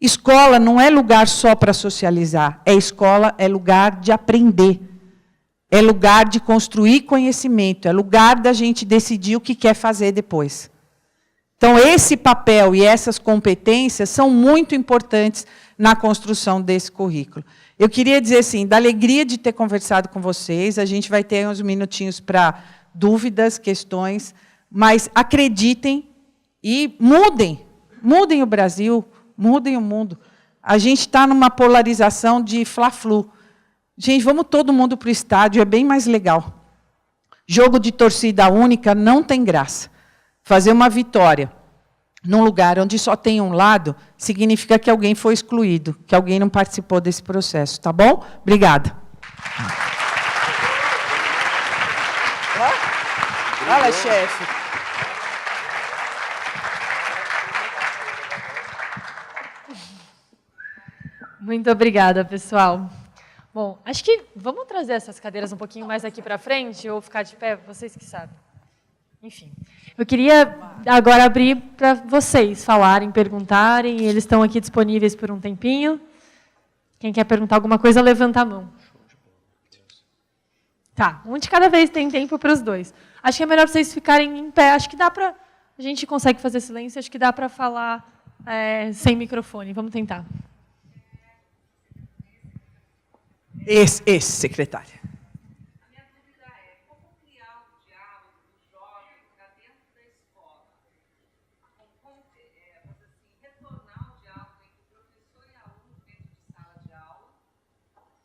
Escola não é lugar só para socializar, escola é lugar de aprender, é lugar de construir conhecimento, é lugar da gente decidir o que quer fazer depois. Então, esse papel e essas competências são muito importantes na construção desse currículo. Eu queria dizer assim, da alegria de ter conversado com vocês, a gente vai ter uns minutinhos para dúvidas, questões, mas acreditem e mudem o Brasil, mudem o mundo. A gente está numa polarização de fla-flu. Gente, vamos todo mundo para o estádio, é bem mais legal. Jogo de torcida única não tem graça. Fazer uma vitória num lugar onde só tem um lado, significa que alguém foi excluído, que alguém não participou desse processo, tá bom? Obrigada. Fala, chefe. Muito obrigada, pessoal. Bom, acho que vamos trazer essas cadeiras um pouquinho mais aqui para frente, ou ficar de pé, vocês que sabem. Enfim, eu queria agora abrir para vocês falarem, perguntarem, eles estão aqui disponíveis por um tempinho. Quem quer perguntar alguma coisa, levanta a mão. Tá, um de cada vez, tem tempo para os dois. Acho que é melhor vocês ficarem em pé, acho que dá para... A gente consegue fazer silêncio, acho que dá para falar sem microfone. Vamos tentar. Esse, secretária. A minha dúvida é como criar um diálogo dos jovens para dentro da escola, retornar o diálogo entre professor e aluno dentro de sala de aula,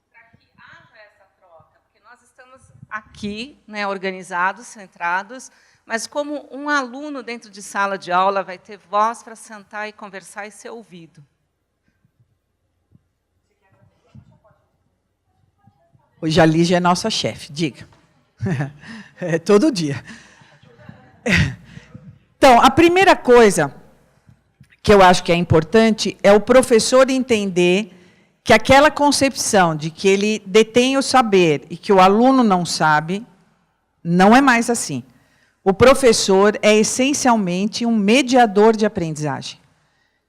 para que haja essa troca, porque nós estamos aqui, né, organizados, centrados, mas como um aluno dentro de sala de aula vai ter voz para sentar e conversar e ser ouvido. Hoje a Lígia é nossa chefe, diga. É todo dia. Então, a primeira coisa que eu acho que é importante é o professor entender que aquela concepção de que ele detém o saber e que o aluno não sabe, não é mais assim. O professor é essencialmente um mediador de aprendizagem.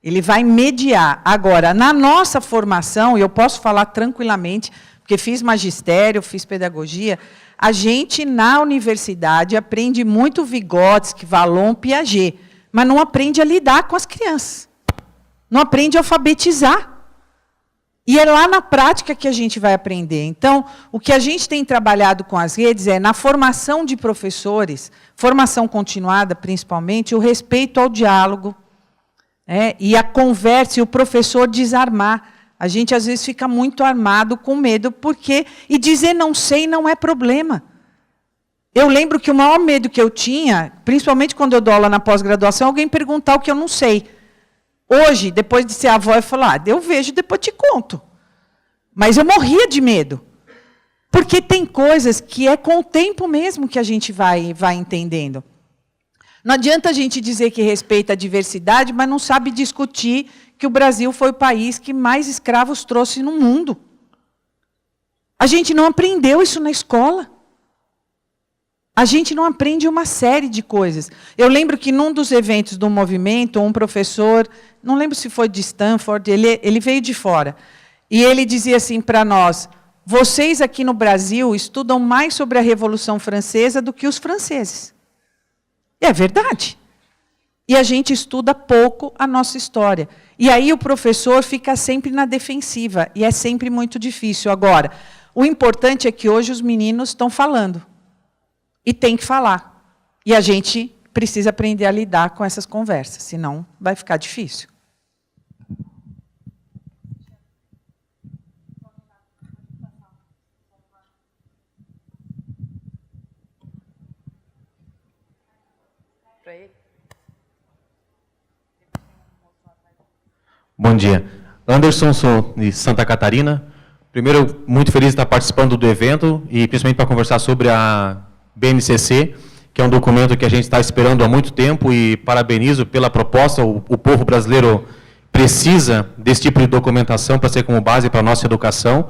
Ele vai mediar. Agora, na nossa formação, e eu posso falar tranquilamente, porque fiz magistério, fiz pedagogia, a gente, na universidade, aprende muito Vygotsky, Vallon, Piaget, mas não aprende a lidar com as crianças. Não aprende a alfabetizar. E é lá na prática que a gente vai aprender. Então, o que a gente tem trabalhado com as redes é, na formação de professores, formação continuada, principalmente, o respeito ao diálogo, e a conversa, e o professor desarmar. A gente, às vezes, fica muito armado, com medo, porque... E dizer não sei não é problema. Eu lembro que o maior medo que eu tinha, principalmente quando eu dou aula na pós-graduação, alguém perguntar o que eu não sei. Hoje, depois de ser avó, eu falo, eu vejo, depois te conto. Mas eu morria de medo. Porque tem coisas que é com o tempo mesmo que a gente vai entendendo. Não adianta a gente dizer que respeita a diversidade, mas não sabe discutir que o Brasil foi o país que mais escravos trouxe no mundo. A gente não aprendeu isso na escola. A gente não aprende uma série de coisas. Eu lembro que, num dos eventos do movimento, um professor, não lembro se foi de Stanford, ele veio de fora, e ele dizia assim para nós, vocês aqui no Brasil estudam mais sobre a Revolução Francesa do que os franceses. É verdade. E a gente estuda pouco a nossa história. E aí o professor fica sempre na defensiva, e é sempre muito difícil. Agora, o importante é que hoje os meninos estão falando. E tem que falar. E a gente precisa aprender a lidar com essas conversas, senão vai ficar difícil. Bom dia. Anderson, sou de Santa Catarina. Primeiro, muito feliz de estar participando do evento e principalmente para conversar sobre a BNCC, que é um documento que a gente está esperando há muito tempo e parabenizo pela proposta. O povo brasileiro precisa desse tipo de documentação para ser como base para a nossa educação.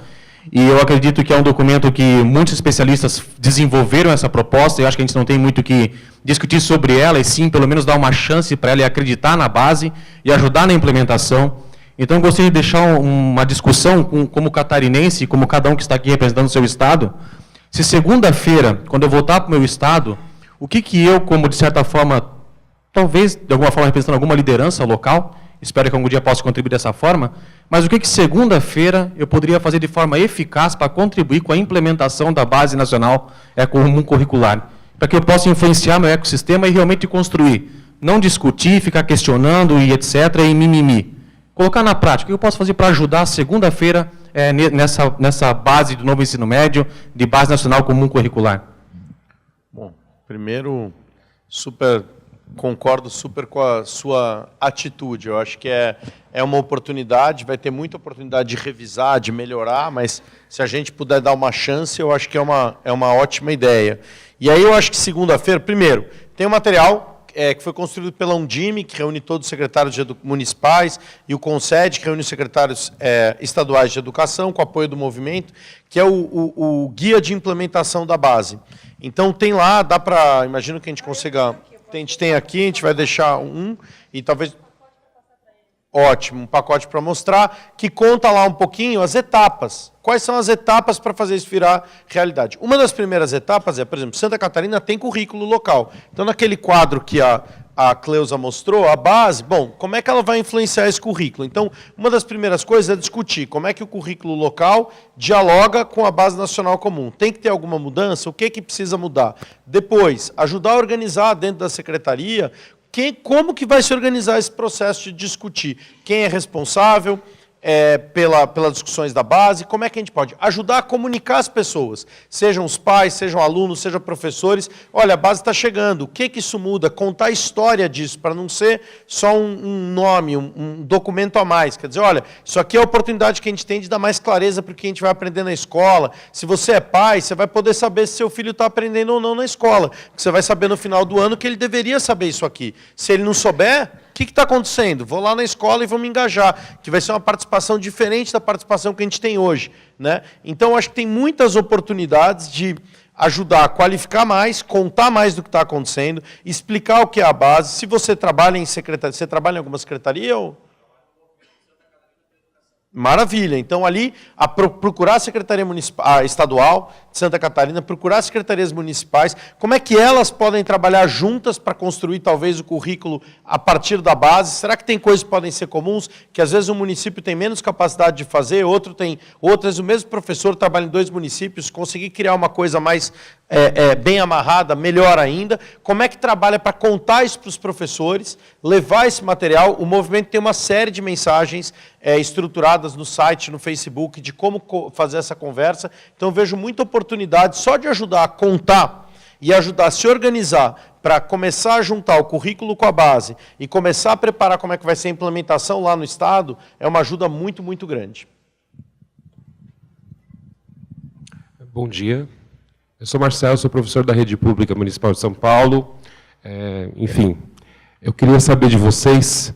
E eu acredito que é um documento que muitos especialistas desenvolveram essa proposta, e eu acho que a gente não tem muito que discutir sobre ela, e sim, pelo menos, dar uma chance para ela e acreditar na base e ajudar na implementação. Então, eu gostaria de deixar uma discussão como catarinense, como cada um que está aqui representando o seu estado, se segunda-feira, quando eu voltar para o meu estado, o que eu, como, de certa forma, talvez, de alguma forma, representando alguma liderança local, espero que algum dia possa contribuir dessa forma, mas o que segunda-feira eu poderia fazer de forma eficaz para contribuir com a implementação da Base Nacional Comum Curricular, para que eu possa influenciar meu ecossistema e realmente construir, não discutir, ficar questionando e etc., e mimimi. Colocar na prática, o que eu posso fazer para ajudar segunda-feira nessa base do novo ensino médio, de Base Nacional Comum Curricular? Bom, primeiro, concordo super com a sua atitude. Eu acho que é uma oportunidade, vai ter muita oportunidade de revisar, de melhorar, mas se a gente puder dar uma chance, eu acho que é uma ótima ideia. E aí eu acho que segunda-feira, primeiro, tem um material que foi construído pela Undime, que reúne todos os secretários municipais, e o CONSED, que reúne os secretários estaduais de educação, com apoio do movimento, que é o guia de implementação da base. Então, tem lá, dá para, imagino que a gente consiga, a gente tem aqui, a gente vai deixar e talvez... Ótimo, um pacote para mostrar, que conta lá um pouquinho as etapas. Quais são as etapas para fazer isso virar realidade? Uma das primeiras etapas é, por exemplo, Santa Catarina tem currículo local. Então, naquele quadro que a Cleusa mostrou, a base, bom, como é que ela vai influenciar esse currículo? Então, uma das primeiras coisas é discutir como é que o currículo local dialoga com a Base Nacional Comum. Tem que ter alguma mudança? O que precisa mudar? Depois, ajudar a organizar dentro da secretaria como que vai se organizar esse processo de discutir quem é responsável pelas discussões da base, como é que a gente pode ajudar a comunicar as pessoas, sejam os pais, sejam alunos, sejam professores. Olha, a base está chegando, o que isso muda? Contar a história disso, para não ser só um nome, um documento a mais. Quer dizer, olha, isso aqui é a oportunidade que a gente tem de dar mais clareza para o que a gente vai aprender na escola. Se você é pai, você vai poder saber se seu filho está aprendendo ou não na escola, porque você vai saber no final do ano que ele deveria saber isso aqui. Se ele não souber, o que está acontecendo? Vou lá na escola e vou me engajar, que vai ser uma participação diferente da participação que a gente tem hoje, né? Então, acho que tem muitas oportunidades de ajudar a qualificar mais, contar mais do que está acontecendo, explicar o que é a base. Se você trabalha em secretaria, você trabalha em alguma secretaria ou... Maravilha. Então, ali, procurar a Secretaria Estadual de Santa Catarina, procurar as secretarias municipais, como é que elas podem trabalhar juntas para construir, talvez, o currículo a partir da base? Será que tem coisas que podem ser comuns, que às vezes um município tem menos capacidade de fazer, outras, o mesmo professor trabalha em 2 municípios, conseguir criar uma coisa mais bem amarrada, melhor ainda. Como é que trabalha para contar isso para os professores, levar esse material? O movimento tem uma série de mensagens estruturadas no site, no Facebook, de como fazer essa conversa. Então, eu vejo muita oportunidade só de ajudar a contar e ajudar a se organizar para começar a juntar o currículo com a base e começar a preparar como é que vai ser a implementação lá no Estado, é uma ajuda muito, muito grande. Bom dia. Eu sou Marcelo, sou professor da Rede Pública Municipal de São Paulo. Enfim, eu queria saber de vocês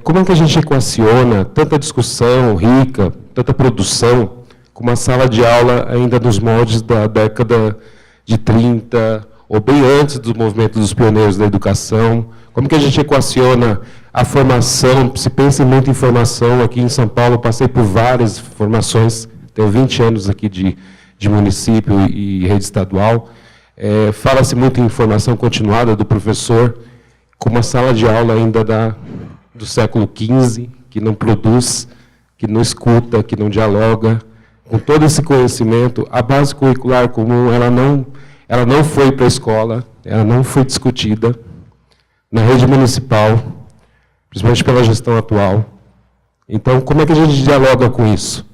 como é que a gente equaciona tanta discussão rica, tanta produção, com uma sala de aula ainda nos moldes da década de 30, ou bem antes do movimento dos pioneiros da educação. Como que a gente equaciona a formação? Se pensa muito em formação, aqui em São Paulo passei por várias formações, tenho 20 anos aqui de município e rede estadual. Fala-se muito em formação continuada do professor, com uma sala de aula ainda do século XV, que não produz, que não escuta, que não dialoga. Com todo esse conhecimento, a base curricular comum, ela não foi para a escola, ela não foi discutida na rede municipal, principalmente pela gestão atual. Então, como é que a gente dialoga com isso?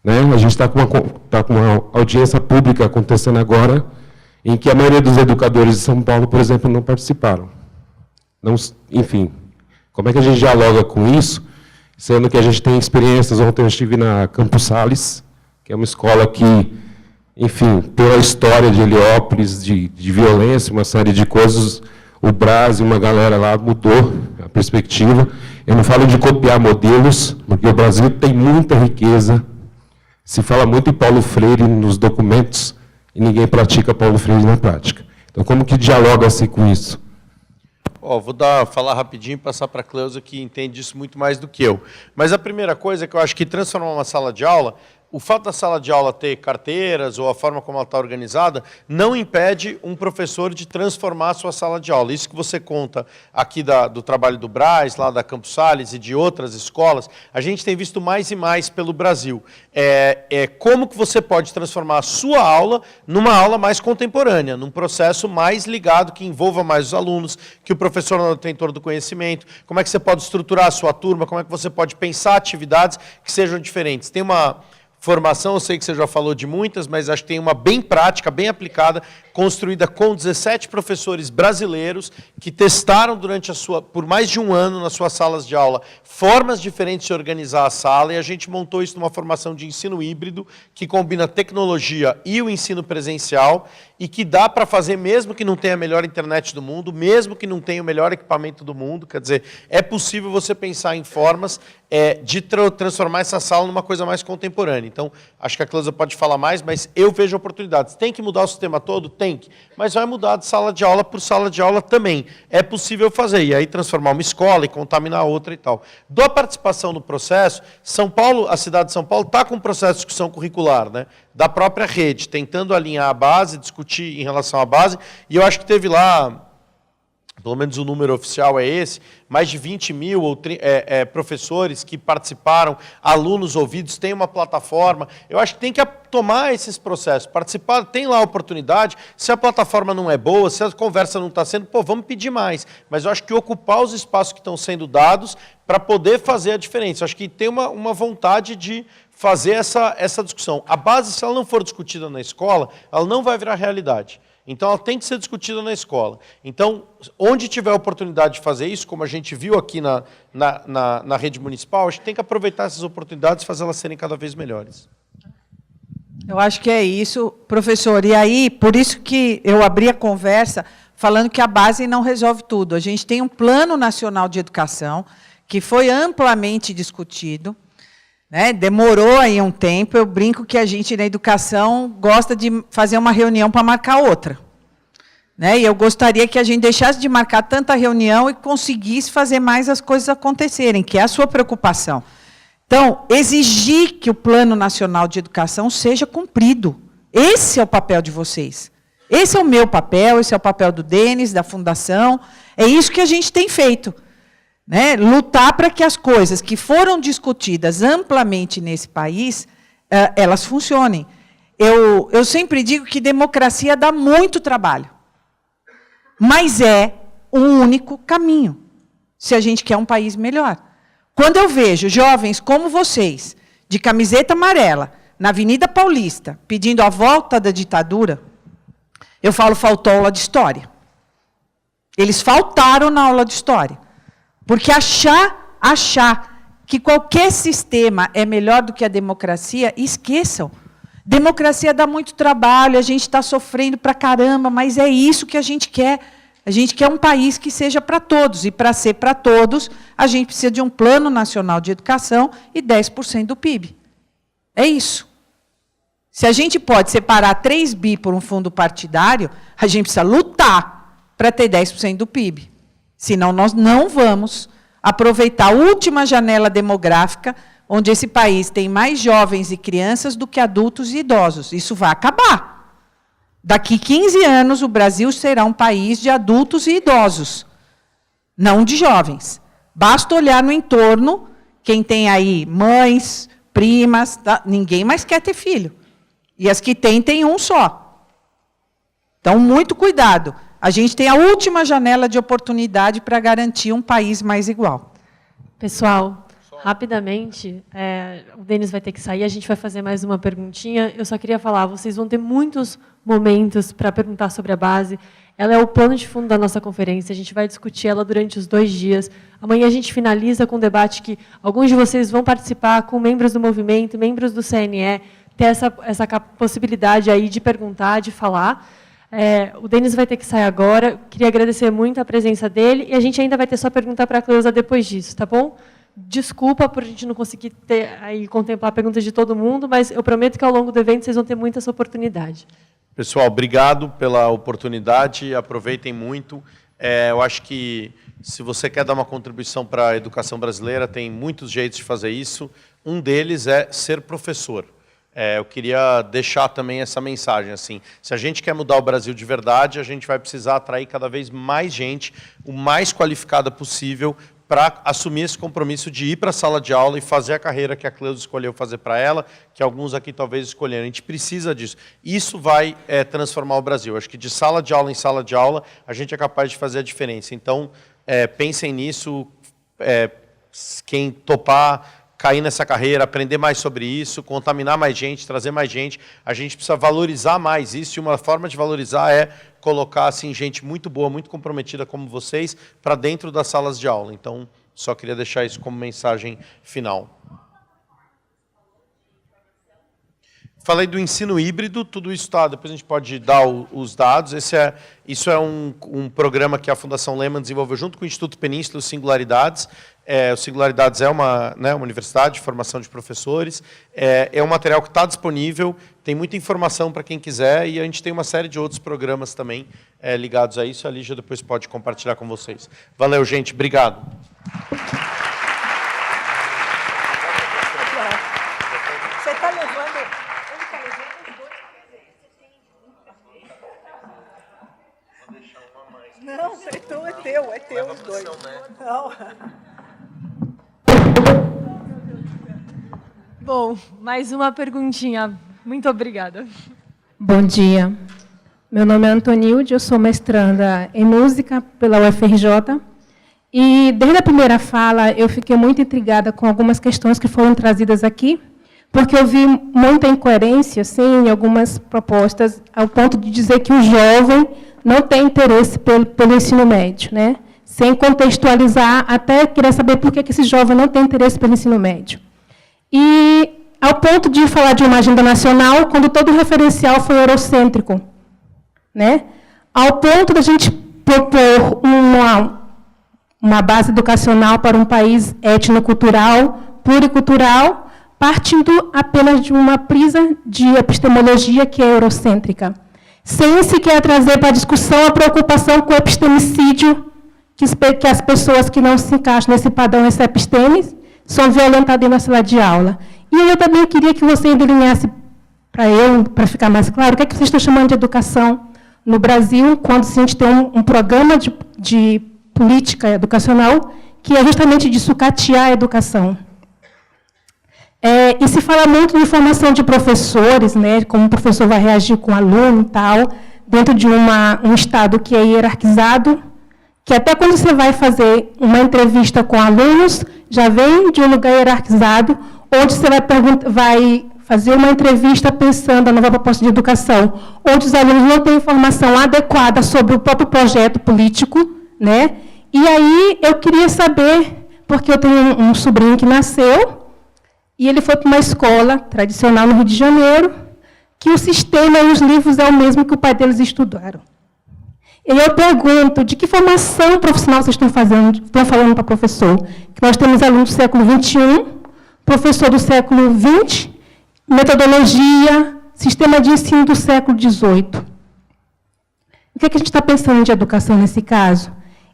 Né? A gente está com uma audiência pública acontecendo agora, em que a maioria dos educadores de São Paulo, por exemplo, não participaram. Enfim, como é que a gente dialoga com isso, sendo que a gente tem experiências? Ontem eu estive na Campos Sales, que é uma escola que, enfim, pela história de Heliópolis, de violência, uma série de coisas, o Brás e uma galera lá mudou a perspectiva. Eu não falo de copiar modelos, porque o Brasil tem muita riqueza. Se fala muito em Paulo Freire nos documentos e ninguém pratica Paulo Freire na prática. Então, como que dialoga-se com isso? Vou falar rapidinho e passar para a Cleusa, que entende isso muito mais do que eu. Mas a primeira coisa é que eu acho que transformar uma sala de aula o fato da sala de aula ter carteiras ou a forma como ela está organizada não impede um professor de transformar a sua sala de aula. Isso que você conta aqui do trabalho do Brás, lá da Campos Sales e de outras escolas, a gente tem visto mais e mais pelo Brasil. Como que você pode transformar a sua aula numa aula mais contemporânea, num processo mais ligado, que envolva mais os alunos, que o professor não é o detentor do conhecimento, como é que você pode estruturar a sua turma, como é que você pode pensar atividades que sejam diferentes. Tem uma formação, eu sei que você já falou de muitas, mas acho que tem uma bem prática, bem aplicada, construída com 17 professores brasileiros que testaram por mais de um ano nas suas salas de aula formas diferentes de organizar a sala, e a gente montou isso numa formação de ensino híbrido que combina tecnologia e o ensino presencial e que dá para fazer mesmo que não tenha a melhor internet do mundo, mesmo que não tenha o melhor equipamento do mundo. Quer dizer, é possível você pensar em formas de transformar essa sala numa coisa mais contemporânea. Então, acho que a Cleusa pode falar mais, mas eu vejo oportunidades. Tem que mudar o sistema todo? Tem que. Mas vai mudar de sala de aula por sala de aula também. É possível fazer. E aí transformar uma escola e contaminar outra e tal. Da participação no processo, São Paulo, a cidade de São Paulo está com um processo de discussão curricular, né? Da própria rede, tentando alinhar a base, discutir em relação à base. E eu acho que teve lá, pelo menos o número oficial é esse, mais de 20 mil professores que participaram, alunos ouvidos, tem uma plataforma. Eu acho que tem que tomar esses processos, participar, tem lá a oportunidade. Se a plataforma não é boa, se a conversa não está sendo, vamos pedir mais. Mas eu acho que ocupar os espaços que estão sendo dados para poder fazer a diferença. Eu acho que tem uma vontade de fazer essa discussão. A base, se ela não for discutida na escola, ela não vai virar realidade. Então, ela tem que ser discutida na escola. Então, onde tiver a oportunidade de fazer isso, como a gente viu aqui na rede municipal, a gente tem que aproveitar essas oportunidades e fazer elas serem cada vez melhores. Eu acho que é isso, professor. E aí, por isso que eu abri a conversa falando que a base não resolve tudo. A gente tem um Plano Nacional de Educação que foi amplamente discutido, né? Demorou aí um tempo. Eu brinco que a gente, na educação, gosta de fazer uma reunião para marcar outra, né? E eu gostaria que a gente deixasse de marcar tanta reunião e conseguisse fazer mais as coisas acontecerem, que é a sua preocupação. Então, exigir que o Plano Nacional de Educação seja cumprido. Esse é o papel de vocês. Esse é o meu papel, esse é o papel do Denis, da Fundação. É isso que a gente tem feito, né? Lutar para que as coisas que foram discutidas amplamente nesse país, elas funcionem. Eu sempre digo que democracia dá muito trabalho, mas é o único caminho, se a gente quer um país melhor. Quando eu vejo jovens como vocês, de camiseta amarela, na Avenida Paulista, pedindo a volta da ditadura, eu falo, faltou aula de história. Eles faltaram na aula de história. Porque achar que qualquer sistema é melhor do que a democracia, esqueçam. Democracia dá muito trabalho, a gente está sofrendo pra caramba, mas é isso que a gente quer. A gente quer um país que seja para todos. E, para ser para todos, a gente precisa de um Plano Nacional de Educação e 10% do PIB. É isso. Se a gente pode separar 3 bi por um fundo partidário, a gente precisa lutar para ter 10% do PIB. Senão, nós não vamos aproveitar a última janela demográfica, onde esse país tem mais jovens e crianças do que adultos e idosos. Isso vai acabar. Daqui 15 anos, o Brasil será um país de adultos e idosos, não de jovens. Basta olhar no entorno, quem tem aí mães, primas, ninguém mais quer ter filho. E as que tem um só. Então, muito cuidado. A gente tem a última janela de oportunidade para garantir um país mais igual. Pessoal, rapidamente, o Denis vai ter que sair, a gente vai fazer mais uma perguntinha. Eu só queria falar, vocês vão ter muitos momentos para perguntar sobre a base. Ela é o plano de fundo da nossa conferência, a gente vai discutir ela durante os 2 dias. Amanhã a gente finaliza com um debate que alguns de vocês vão participar com membros do movimento, membros do CNE, ter essa possibilidade aí de perguntar, de falar. O Denis vai ter que sair agora. Queria agradecer muito a presença dele. E a gente ainda vai ter só pergunta para a Cleusa depois disso, tá bom? Desculpa por a gente não conseguir contemplar perguntas de todo mundo, mas eu prometo que ao longo do evento vocês vão ter muita essa oportunidade. Pessoal, obrigado pela oportunidade. Aproveitem muito. Eu acho que, se você quer dar uma contribuição para a educação brasileira, tem muitos jeitos de fazer isso. Um deles é ser professor. eu queria deixar também essa mensagem, assim, se a gente quer mudar o Brasil de verdade, a gente vai precisar atrair cada vez mais gente, o mais qualificada possível, para assumir esse compromisso de ir para a sala de aula e fazer a carreira que a Cleusa escolheu fazer para ela, que alguns aqui talvez escolheram. A gente precisa disso. Isso vai transformar o Brasil. Acho que de sala de aula em sala de aula, a gente é capaz de fazer a diferença. Então, pensem nisso, quem topar, cair nessa carreira, aprender mais sobre isso, contaminar mais gente, trazer mais gente. A gente precisa valorizar mais isso, e uma forma de valorizar é colocar assim, gente muito boa, muito comprometida como vocês, para dentro das salas de aula. Então, só queria deixar isso como mensagem final. Falei do ensino híbrido, tudo isso está, depois a gente pode dar os dados. Isso é um programa que a Fundação Lehman desenvolveu junto com o Instituto Península, o Singularidades. O Singularidades é uma universidade de formação de professores. É um material que está disponível, tem muita informação para quem quiser, e a gente tem uma série de outros programas também ligados a isso. A Lígia depois pode compartilhar com vocês. Valeu, gente. Obrigado. Você está levando... Não, então é teu os dois. Não. Bom, mais uma perguntinha. Muito obrigada. Bom dia. Meu nome é Antonilde, eu sou mestranda em música pela UFRJ. E desde a primeira fala eu fiquei muito intrigada com algumas questões que foram trazidas aqui, porque eu vi muita incoerência, sim, em algumas propostas, ao ponto de dizer que o jovem não tem interesse pelo ensino médio, né? Sem contextualizar, até queria saber por que esse jovem não tem interesse pelo ensino médio. E ao ponto de falar de uma agenda nacional, quando todo o referencial foi eurocêntrico, né? Ao ponto da gente propor uma base educacional para um país etnocultural, pluricultural, partindo apenas de uma prisa de epistemologia que é eurocêntrica, sem sequer trazer para a discussão a preocupação com o epistemicídio, que as pessoas que não se encaixam nesse padrão, nesse epistemes, são violentadas na sala de aula. E eu também queria que você delineasse para ficar mais claro, o que é que vocês estão chamando de educação no Brasil, quando a gente tem um programa de política educacional que é justamente de sucatear a educação. E se fala muito de formação de professores, né, como o professor vai reagir com o aluno e tal, dentro de um Estado que é hierarquizado, que até quando você vai fazer uma entrevista com alunos, já vem de um lugar hierarquizado, onde você vai fazer uma entrevista pensando na nova proposta de educação, onde os alunos não têm informação adequada sobre o próprio projeto político, né? E aí eu queria saber, porque eu tenho um sobrinho que nasceu, e ele foi para uma escola tradicional no Rio de Janeiro, que o sistema e os livros é o mesmo que o pai deles estudaram. E eu pergunto, de que formação profissional vocês estão falando para professor? Que nós temos alunos do século XXI, professor do século XX, metodologia, sistema de ensino do século XVIII. O que é que a gente está pensando de educação nesse caso?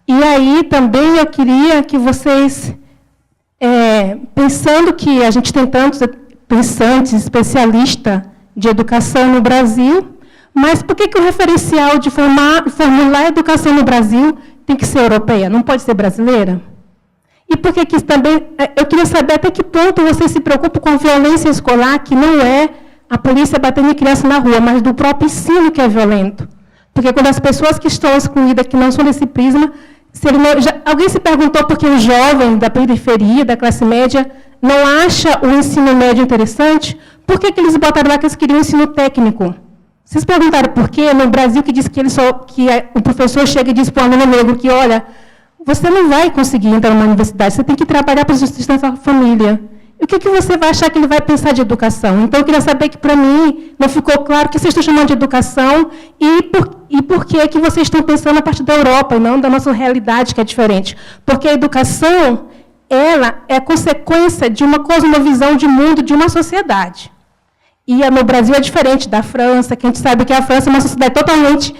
E aí também eu queria que vocês, pensando que a gente tem tantos pensantes, especialistas de educação no Brasil, mas por que o referencial de formular a educação no Brasil tem que ser europeia, não pode ser brasileira? E por que também, eu queria saber até que ponto você se preocupa com a violência escolar, que não é a polícia batendo em criança na rua, mas do próprio ensino que é violento. Porque quando as pessoas que estão excluídas, que não são desse prisma, alguém se perguntou por que o jovem da periferia, da classe média, não acha o ensino médio interessante? Por que eles botaram lá que eles queriam ensino técnico? Vocês perguntaram por quê? No Brasil, que diz que o professor chega e diz para o aluno negro que, olha, você não vai conseguir entrar numa universidade, você tem que trabalhar para sustentar a família. E o que você vai achar que ele vai pensar de educação? Então, eu queria saber que, para mim, não ficou claro o que vocês estão chamando de educação e por que vocês estão pensando a partir da Europa e não da nossa realidade, que é diferente. Porque a educação, ela é consequência de uma cosmovisão de mundo, de uma sociedade. E no Brasil é diferente da França, que a gente sabe que a França é uma sociedade totalmente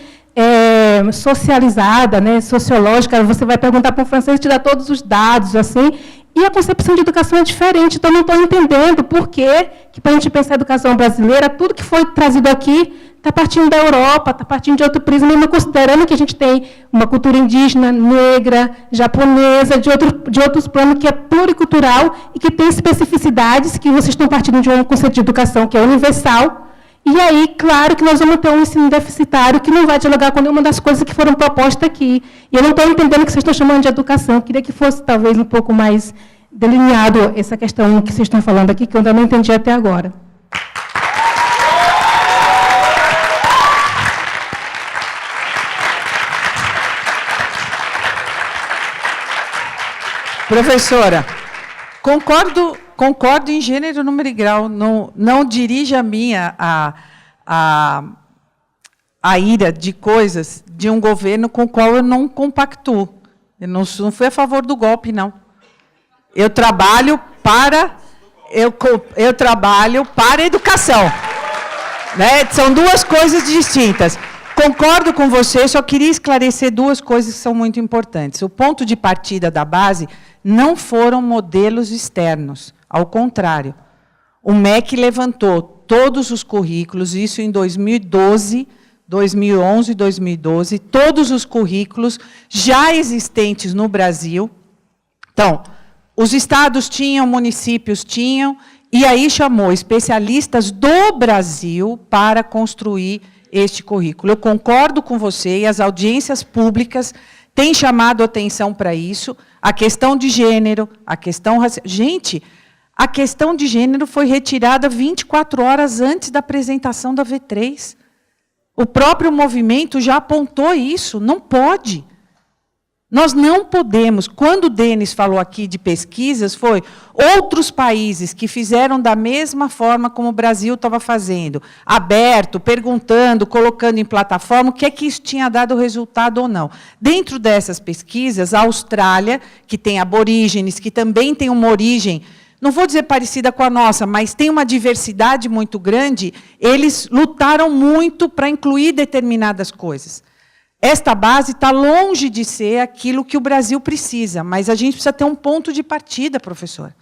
socializada, né, sociológica. Você vai perguntar para um francês, te dá todos os dados, assim, E a concepção de educação é diferente, então não estou entendendo por que para a gente pensar a educação brasileira, tudo que foi trazido aqui está partindo da Europa, está partindo de outro prisma, mesmo considerando que a gente tem uma cultura indígena, negra, japonesa, de outros planos, que é pluricultural e que tem especificidades, que vocês estão partindo de um conceito de educação que é universal. E aí, claro, que nós vamos ter um ensino deficitário que não vai dialogar com nenhuma das coisas que foram propostas aqui. E eu não estou entendendo o que vocês estão chamando de educação. Eu queria que fosse, talvez, um pouco mais delineado essa questão que vocês estão falando aqui, que eu ainda não entendi até agora. Professora, concordo em gênero, número e grau. Não dirija a minha a ira de coisas de um governo com o qual eu não compactuo. Eu não fui a favor do golpe, não. Eu trabalho para a educação. Né? São duas coisas distintas. Concordo com você, só queria esclarecer duas coisas que são muito importantes. O ponto de partida da base não foram modelos externos, ao contrário. O MEC levantou todos os currículos, isso em 2012, 2011, 2012, todos os currículos já existentes no Brasil. Então, os estados tinham, municípios tinham, e aí chamou especialistas do Brasil para construir este currículo. Eu concordo com você, e as audiências públicas têm chamado atenção para isso, a questão de gênero, a questão racial. Gente, a questão de gênero foi retirada 24 horas antes da apresentação da V3. O próprio movimento já apontou isso, não pode. Nós não podemos, quando o Denis falou aqui de pesquisas, foi outros países que fizeram da mesma forma como o Brasil estava fazendo, aberto, perguntando, colocando em plataforma, o que é que isso tinha dado resultado ou não. Dentro dessas pesquisas, a Austrália, que tem aborígenes, que também tem uma origem, não vou dizer parecida com a nossa, mas tem uma diversidade muito grande, eles lutaram muito para incluir determinadas coisas. Esta base está longe de ser aquilo que o Brasil precisa, mas a gente precisa ter um ponto de partida, professor.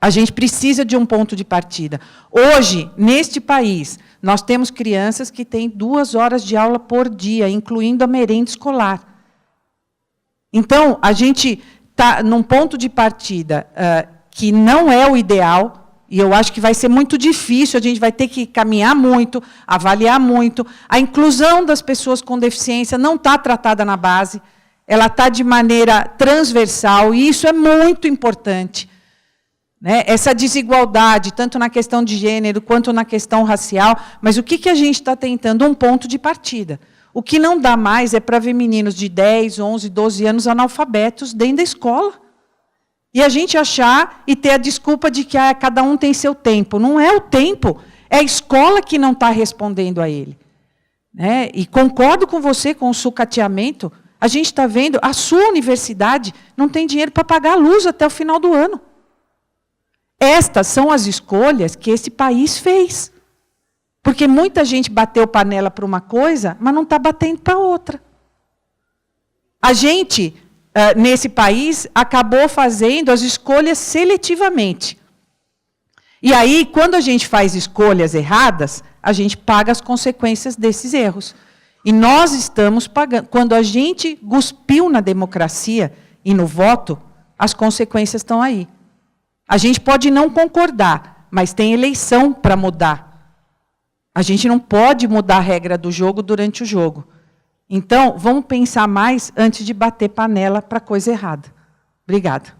A gente precisa de um ponto de partida. Hoje, neste país, nós temos crianças que têm 2 horas de aula por dia, incluindo a merenda escolar. Então, a gente está num ponto de partida que não é o ideal, e eu acho que vai ser muito difícil, a gente vai ter que caminhar muito, avaliar muito. A inclusão das pessoas com deficiência não está tratada na base, ela está de maneira transversal, e isso é muito importante. Né? Essa desigualdade, tanto na questão de gênero, quanto na questão racial, mas o que a gente está tentando? Um ponto de partida. O que não dá mais é para ver meninos de 10, 11, 12 anos analfabetos dentro da escola. E a gente achar e ter a desculpa de que cada um tem seu tempo. Não é o tempo, é a escola que não está respondendo a ele. Né? E concordo com você com o sucateamento. A gente está vendo, a sua universidade não tem dinheiro para pagar a luz até o final do ano. Estas são as escolhas que esse país fez. Porque muita gente bateu panela para uma coisa, mas não está batendo para outra. A gente, nesse país, acabou fazendo as escolhas seletivamente. E aí, quando a gente faz escolhas erradas, a gente paga as consequências desses erros. E nós estamos pagando. Quando a gente cuspiu na democracia e no voto, as consequências estão aí. A gente pode não concordar, mas tem eleição para mudar. A gente não pode mudar a regra do jogo durante o jogo. Então, vamos pensar mais antes de bater panela para coisa errada. Obrigada.